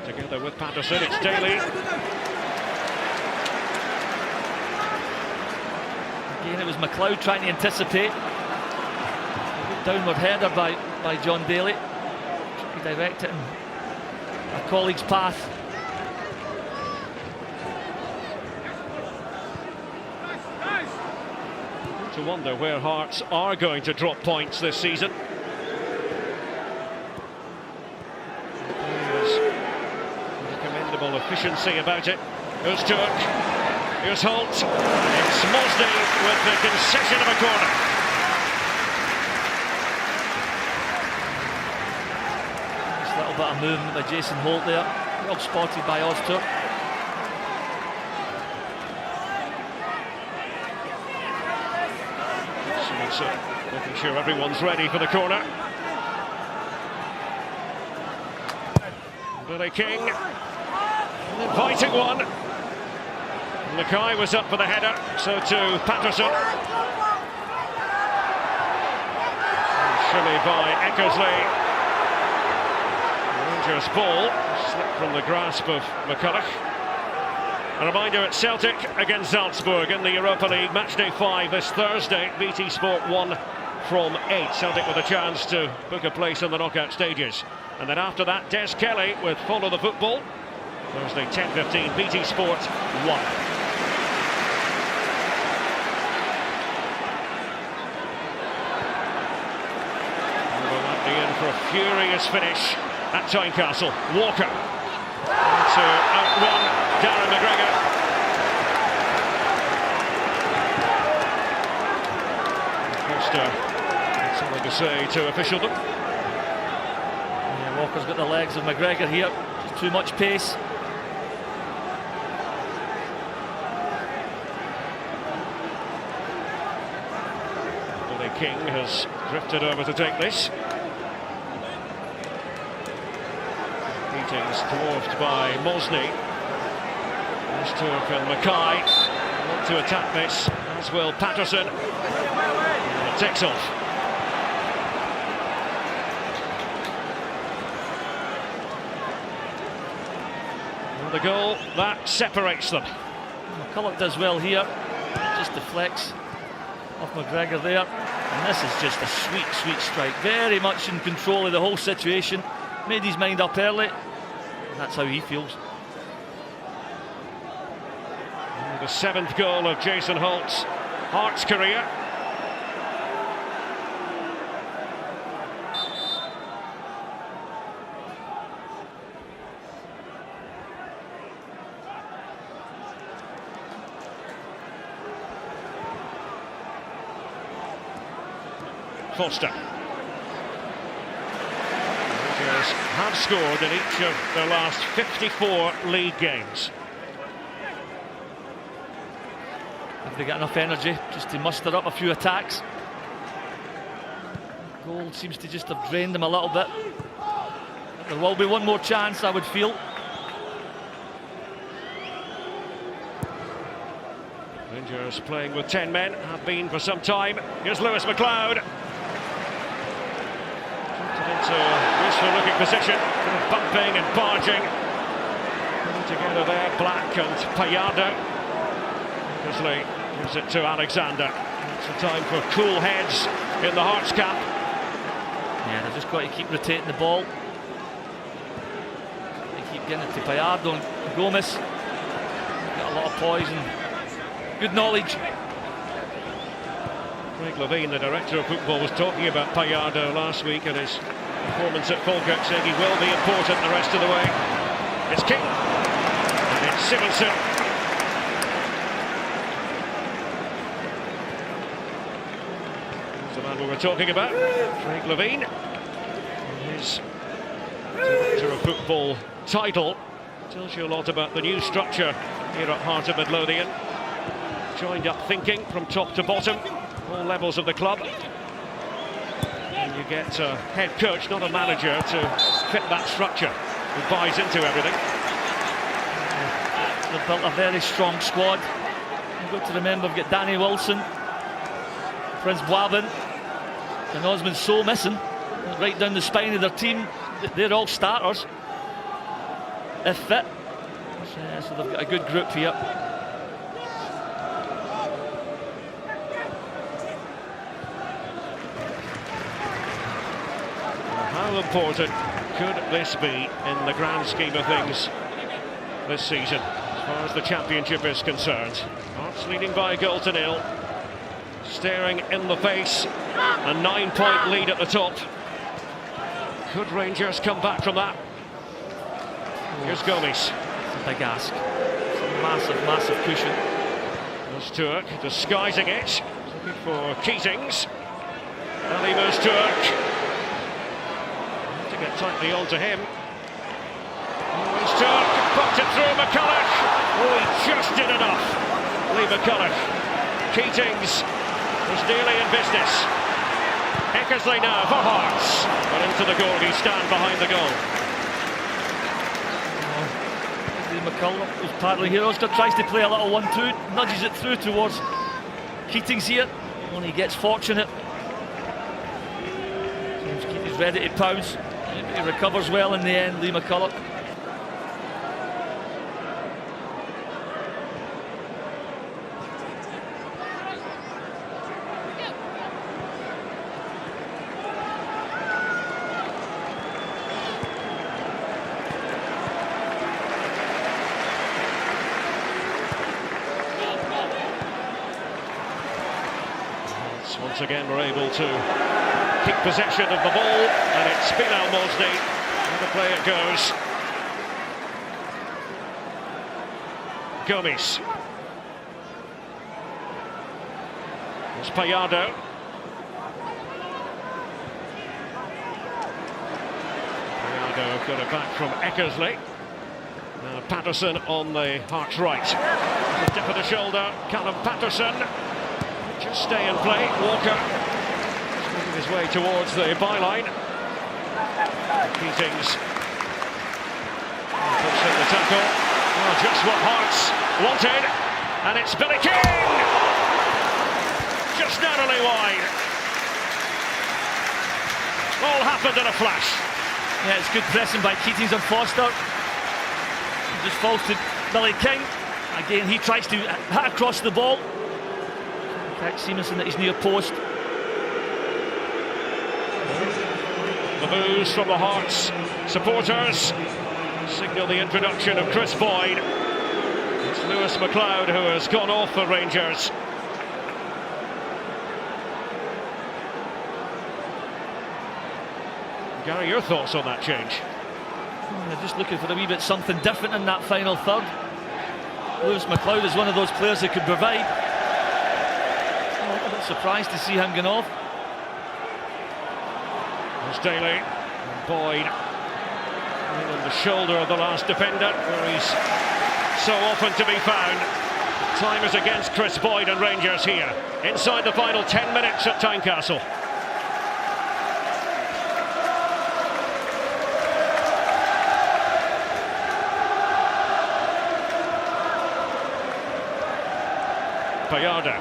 Together with Patterson, it's Daly. Again, it was McLeod trying to anticipate. Downward header by John Daly. He directed it in a colleague's path. To wonder where Hearts are going to drop points this season. efficiency about it. Here's Turk, here's Holt, it's Mosney with the concession of a corner. Just a little bit of movement by Jason Holt there, well spotted by Ozturk. So making sure everyone's ready for the corner. Billy King, an inviting one. Mackay was up for the header, so too Patterson. Shimmy by Eckersley. Rangers ball slipped from the grasp of McCulloch. A reminder, it's Celtic against Salzburg in the Europa League, matchday 5 this Thursday. BT Sport 1 from 8. Celtic with a chance to book a place in the knockout stages. And then after that, Des Kelly with Follow the Football. Thursday 10:15, BT Sport 1. In for a furious finish at Tynecastle. Walker to outrun Darren McGregor. Foster had something to say to officialdom. Yeah, Walker's got the legs of McGregor here. Just too much pace. Billy King has drifted over to take this. Meetings dwarfed by Mosney. There's Turk and Mackay. Want to attack this, as will Patterson. And it takes off. And the goal that separates them. McCulloch does well here. Just deflects off McGregor there. And this is just a sweet, sweet strike. Very much in control of the whole situation. Made his mind up early. And that's how he feels. The 7th goal of Jason Holt's Hearts career. Foster. Rangers have scored in each of their last 54 league games. Have they got enough energy just to muster up a few attacks? Goal seems to just have drained them a little bit. There will be one more chance, I would feel. Rangers playing with 10 men, have been for some time. Here's Lewis McLeod. Into a useful looking position, bumping and barging. Putting together there, Black and Payardo. Eckersley gives it to Alexander. It's the time for cool heads in the Hearts camp. Yeah, they've just got to keep rotating the ball. They keep getting it to Payardo and Gomez. Got a lot of poise and good knowledge. Craig Levein, the director of football, was talking about Payardo last week and his performance at Falkirk, saying he will be important the rest of the way. It's King, and it's Simonsen. That's the man we were talking about, Craig Levein. His director of football title tells you a lot about the new structure here at Heart of Midlothian. Joined up thinking from top to bottom, all levels of the club. And you get a head coach, not a manager, to fit that structure, who buys into everything. They've built a very strong squad. You've got to remember, we've got Danny Wilson, Prince Boivin, and Osman Sow missing. Right down the spine of their team. They're all starters, if fit. So they've got a good group here. How important could this be in the grand scheme of things this season, as far as the championship is concerned? Hearts leading by a goal to nil, staring in the face, a 9-point lead at the top. Could Rangers come back from that? Here's Gomez. Big ask. It's a massive, massive cushion. There's Turk disguising it. Looking for Keatings. Ali moves Turk. To get tightly onto him. Here's Turk. Popped it through McCulloch. Oh, he just did enough. Lee McCulloch. Keatings was nearly in business. Eckersley now for Hearts. But into the goal, he stand behind the goal. McCulloch was partly here. Oscar tries to play a little 1-2, nudges it through towards Keatings here. When he gets fortunate, James Keatings ready to pounce. He recovers well in the end, Lee McCulloch. Once again we're able to keep possession of the ball, and it's Bilal Mosny. And the play it goes. Gomis. It's Payardo. Payardo got it back from Eckersley. Now Patterson on the Hearts right. The dip of the shoulder, Callum Patterson. Just stay and play. Walker making his way towards the byline. Keatings puts in the tackle. Oh, just what Hearts wanted, and it's Billy King. Just narrowly wide. All happened in a flash. Yeah, it's good pressing by Keatings on Foster. He just falls to Billy King. Again, he tries to hit across the ball. Seamanson at his near post. The boos from the Hearts supporters signal the introduction of Chris Boyd. It's Lewis McLeod who has gone off for Rangers. Gary, your thoughts on that change? They're just looking for a wee bit something different in that final third. Lewis McLeod is one of those players who could provide. Surprised to see him going off. There's Daly. And Boyd on the shoulder of the last defender, where he's so often to be found. Time is against Chris Boyd and Rangers here, inside the final 10 minutes at Tynecastle. Payardo.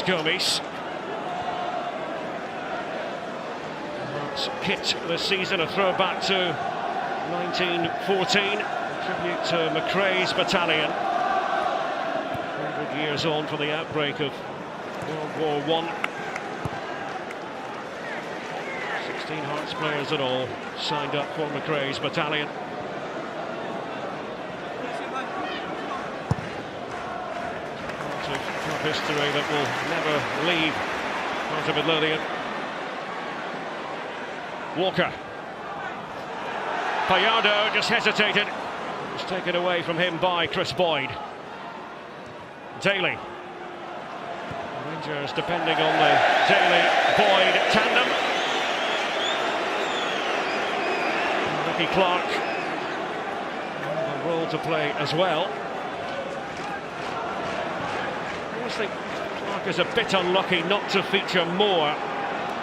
Gomis. That's kit this season, a throwback to 1914, a tribute to McRae's battalion. 100 years on from the outbreak of World War I. 16 Hearts players in all signed up for McRae's battalion. History that will never leave part of Midlothian. Walker. Payardo just hesitated. It was taken away from him by Chris Boyd. Daly. Rangers depending on the Daly-Boyd tandem. Ricky Clark. A role to play as well. I think Clark is a bit unlucky not to feature more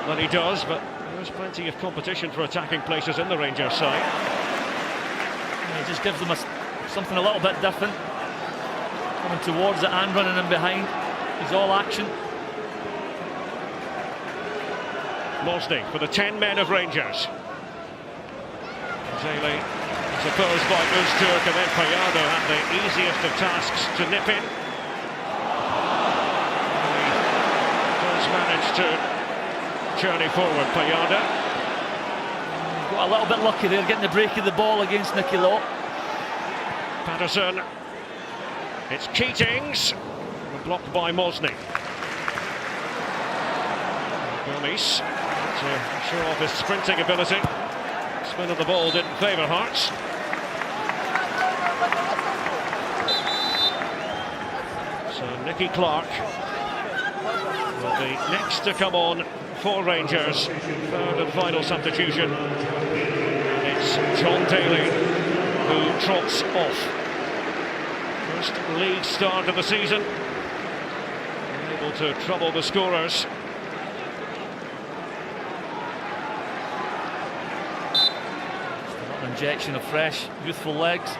than he does, but there's plenty of competition for attacking places in the Rangers side. Yeah, it just gives them something a little bit different. Coming towards it and running in behind. He's all action. Mosny for the 10 men of Rangers. Daly supposed by Öztürk, and then Payardo had the easiest of tasks to nip in. Managed to journey forward, Payardo. Got a little bit lucky there, getting the break of the ball against Nicky Law. Patterson. It's Keatings. Blocked by Mosny. Gomis. to show off his sprinting ability. Spin of the ball didn't favour Hearts. So Nicky Clark will be next to come on for Rangers. Third and final substitution. It's John Daly who trots off. First league start of the season. Able to trouble the scorers. An injection of fresh, youthful legs.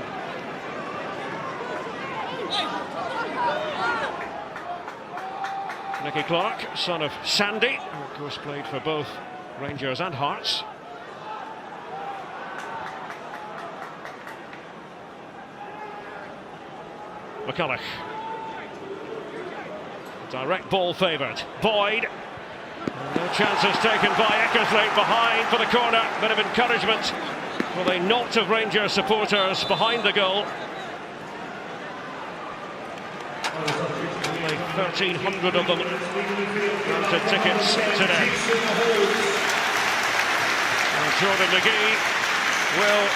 Nicky Clark, son of Sandy, who of course played for both Rangers and Hearts. McCulloch. Direct ball favoured. Boyd. No chances taken by Eckersley behind for the corner. Bit of encouragement for the knot of Rangers supporters behind the goal. Only 1,300 of them granted tickets today. And Jordan McGee will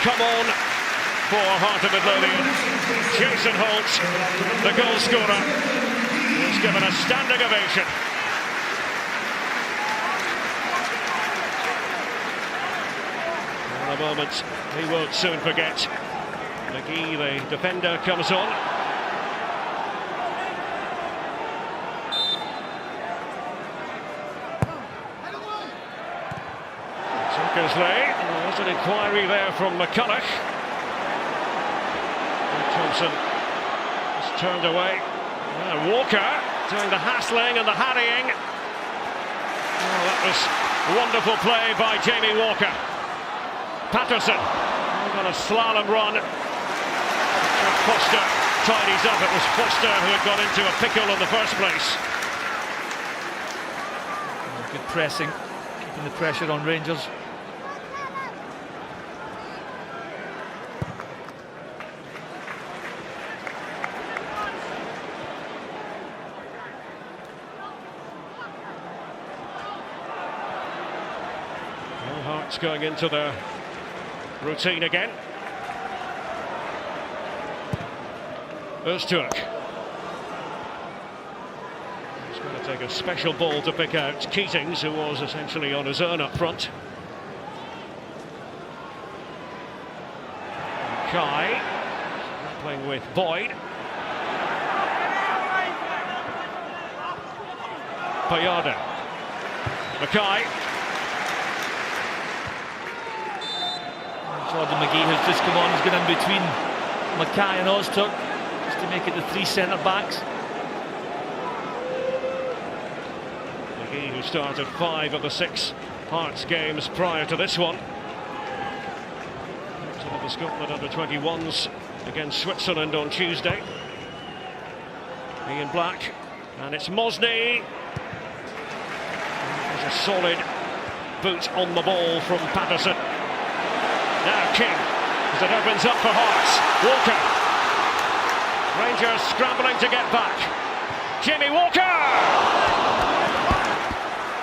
come on for Heart of Midlothian. Jason Holt, the goal scorer, was given a standing ovation. In a moment he won't soon forget. McGee, the defender, comes on. Eckersley, there's an inquiry there from McCulloch. Thompson is turned away. Walker doing the hassling and the harrying. Oh, that was wonderful play by Jamie Walker. Patterson on a slalom run. Foster tidies up. It was Foster who had got into a pickle in the first place. Good pressing, keeping the pressure on Rangers. Hearts going into their routine again. Öztürk. He's going to take a special ball to pick out Keatings, who was essentially on his own up front. Kai playing with Boyd. Payada. Mackay. Jordan McGee has just come on, he's gone in between Mackay and Öztürk just to make it the three centre-backs. McGee, who started 5 of the 6 Hearts games prior to this one. Captain of the Scotland under-21s against Switzerland on Tuesday. Ian Black, and it's Mosney. There's a solid boot on the ball from Patterson. Now King, as it opens up for Hearts. Walker. Rangers scrambling to get back. Jamie Walker!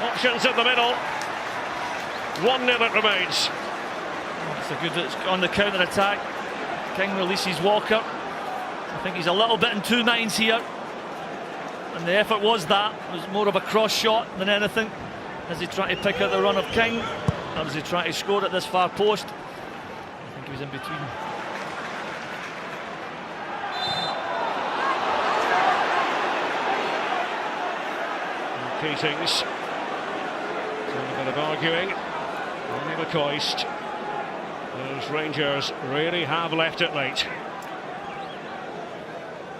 Options in the middle. 1-0 it remains. It's a good, it's on the counter-attack. King releases Walker. I think he's a little bit in two minds here. And the effort was more of a cross shot than anything. As he tried to pick out the run of King. Or as he tried to score at this far post. I think he was in between. Keatings. A bit of arguing. Only McCoist. Those Rangers really have left it late.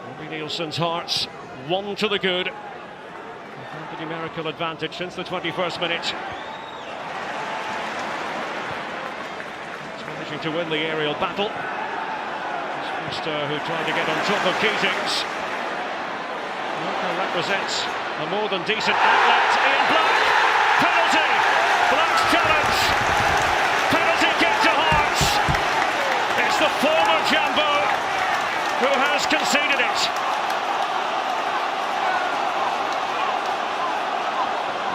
Robbie Nielsen's Hearts, 1 to the good. They've had the numerical advantage since the 21st minute. It's managing to win the aerial battle. It's Foster who tried to get on top of Keatings. Walker represents a more than decent outlet. Ian Black, penalty! Black's challenge! Penalty kick to Hearts! It's the former Jambo who has conceded it.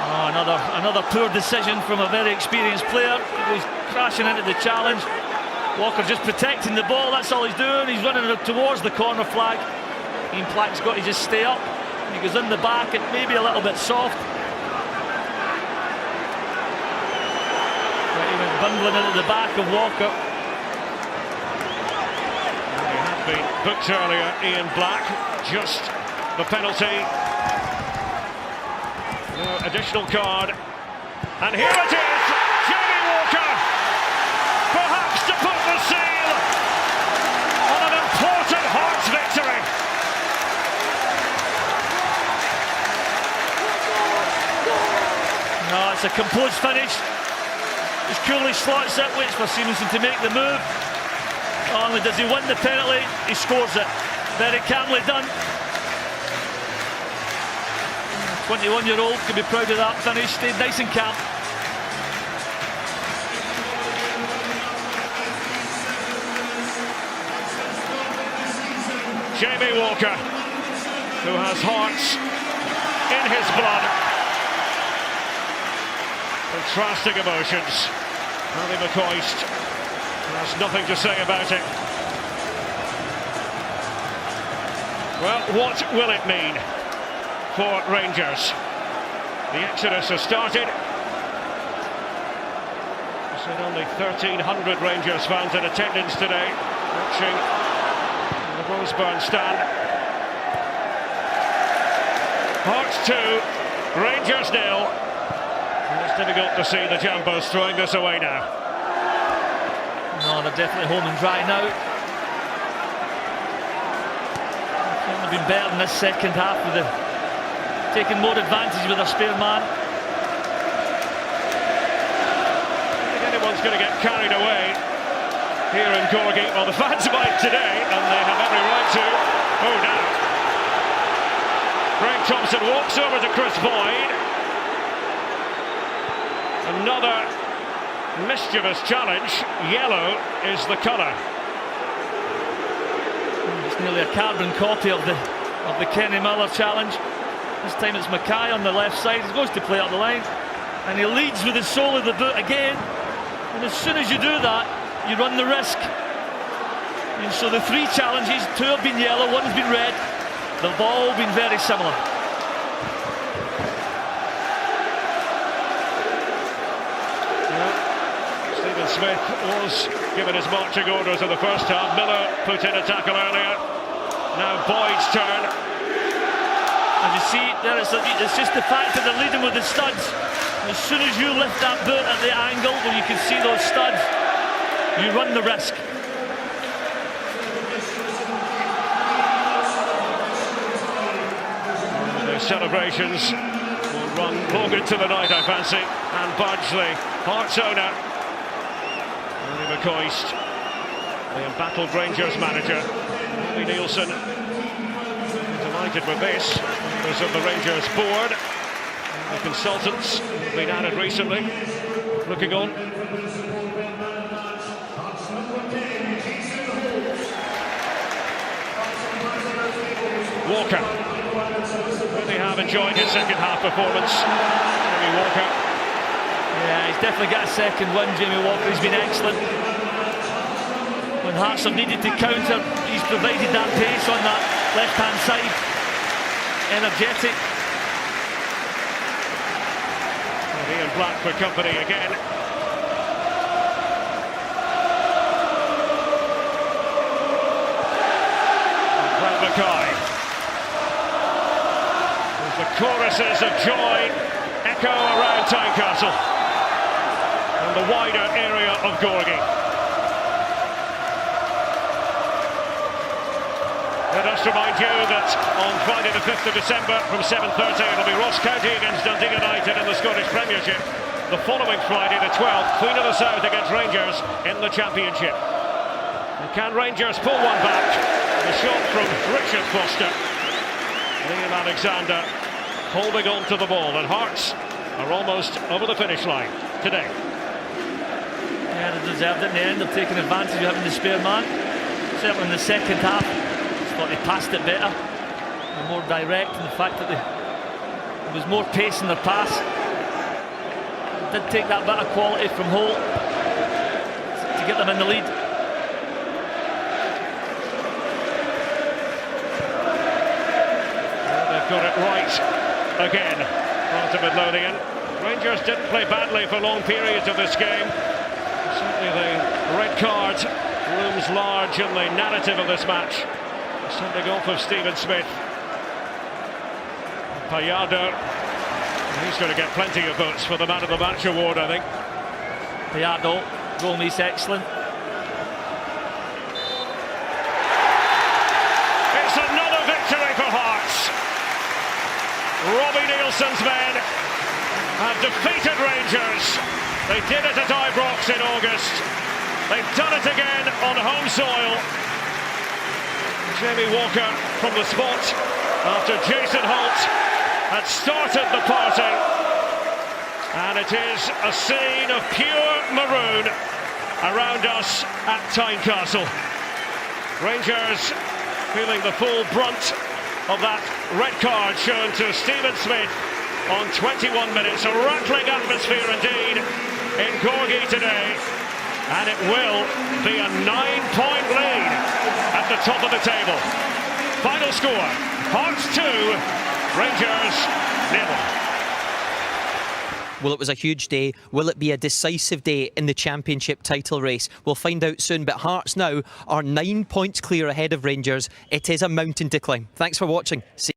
Oh, another poor decision from a very experienced player. He goes crashing into the challenge. Walker just protecting the ball, that's all he's doing. He's running towards the corner flag. Ian Plack's got to just stay up. He goes in the back, it may be a little bit soft. But he went bundling into the back of Walker. He had been booked earlier, Ian Black. Just the penalty. No additional card. And here it is, Jamie Walker, perhaps to put the seal on an important Hearts victory. No, it's a composed finish. He's coolly slots it, waits for Simonsen to make the move. Not only does he win the penalty, he scores it. Very calmly done. 21-year-old can be proud of that finish, stayed nice and calm. Jamie Walker, who has Hearts in his blood. Contrasting emotions. Ally McCoist has nothing to say about it. Well, what will it mean for Rangers? The exodus has started. I said only 1,300 Rangers fans in attendance today, watching the Roseburn stand. Hearts 2, Rangers 0. And it's difficult to see the Jambos throwing this away now. No, they're definitely home and dry now. Couldn't have been better in this second half with the taking more advantage with a spare man. I think anyone's going to get carried away here in Corgi. Well, the fans might today, and they have every right to. Oh, now. Greg Thompson walks over to Chris Boyd. Another mischievous challenge. Yellow is the colour. It's nearly a carbon copy of the Kenny Miller challenge. This time it's Mackay on the left side. He goes to play up the line, and he leads with the sole of the boot again. And as soon as you do that, you run the risk. And so the 3 challenges, 2 have been yellow, 1 has been red. They've all been very similar. Stephen Smith was given his marching orders in the first half. Miller put in a tackle earlier. Now Boyd's turn. And you see, there it's just the fact that they're leading with the studs. As soon as you lift that boot at the angle where you can see those studs, you run the risk. The celebrations will run long into the night, I fancy. And Bardsley, Hearts owner, Ally McCoist, the embattled Rangers manager, Lee Nielsen, delighted with this. Members of the Rangers board, the consultants have been added recently, looking on. Walker really have enjoyed his second half performance. Jamie Walker. Yeah, he's definitely got a second win, Jamie Walker. He's been excellent. When Hearts have needed to counter, he's provided that pace on that left-hand side. Energetic. And Ian Black for company again. And Brad Mackay. As the choruses of joy echo around Tynecastle and the wider area of Gorgie. Let us remind you that on Friday the 5th of December from 7:30 it'll be Ross County against Dundee United in the Scottish Premiership. The following Friday the 12th, Queen of the South against Rangers in the Championship. And can Rangers pull one back? The shot from Richard Foster. Liam Alexander holding on to the ball, and Hearts are almost over the finish line today. Yeah, they deserved it in the end. They've taken advantage of having the spare man. Certainly in the second half, thought they passed it better and more direct, and the fact that there was more pace in their pass. Did take that bit of quality from Holt to get them in the lead. They've got it right again. Onto Midlothian. Rangers didn't play badly for long periods of this game. Certainly the red card looms large in the narrative of this match. Sending off of Stephen Smith. Payardo, he's going to get plenty of votes for the Man of the Match award, I think. Payardo, Gomes excellent. It's another victory for Hearts. Robbie Nielsen's men have defeated Rangers. They did it at Ibrox in August. They've done it again on home soil. Jamie Walker from the spot after Jason Holt had started the party. And it is a scene of pure maroon around us at Tynecastle. Rangers feeling the full brunt of that red card shown to Stephen Smith on 21 minutes. A rattling atmosphere indeed in Corgi today. And it will be a 9-point lead at the top of the table. Final score, Hearts 2, Rangers 0. Well, it was a huge day. Will it be a decisive day in the Championship title race? We'll find out soon, but Hearts now are 9 points clear ahead of Rangers. It is a mountain to climb. Thanks for watching. See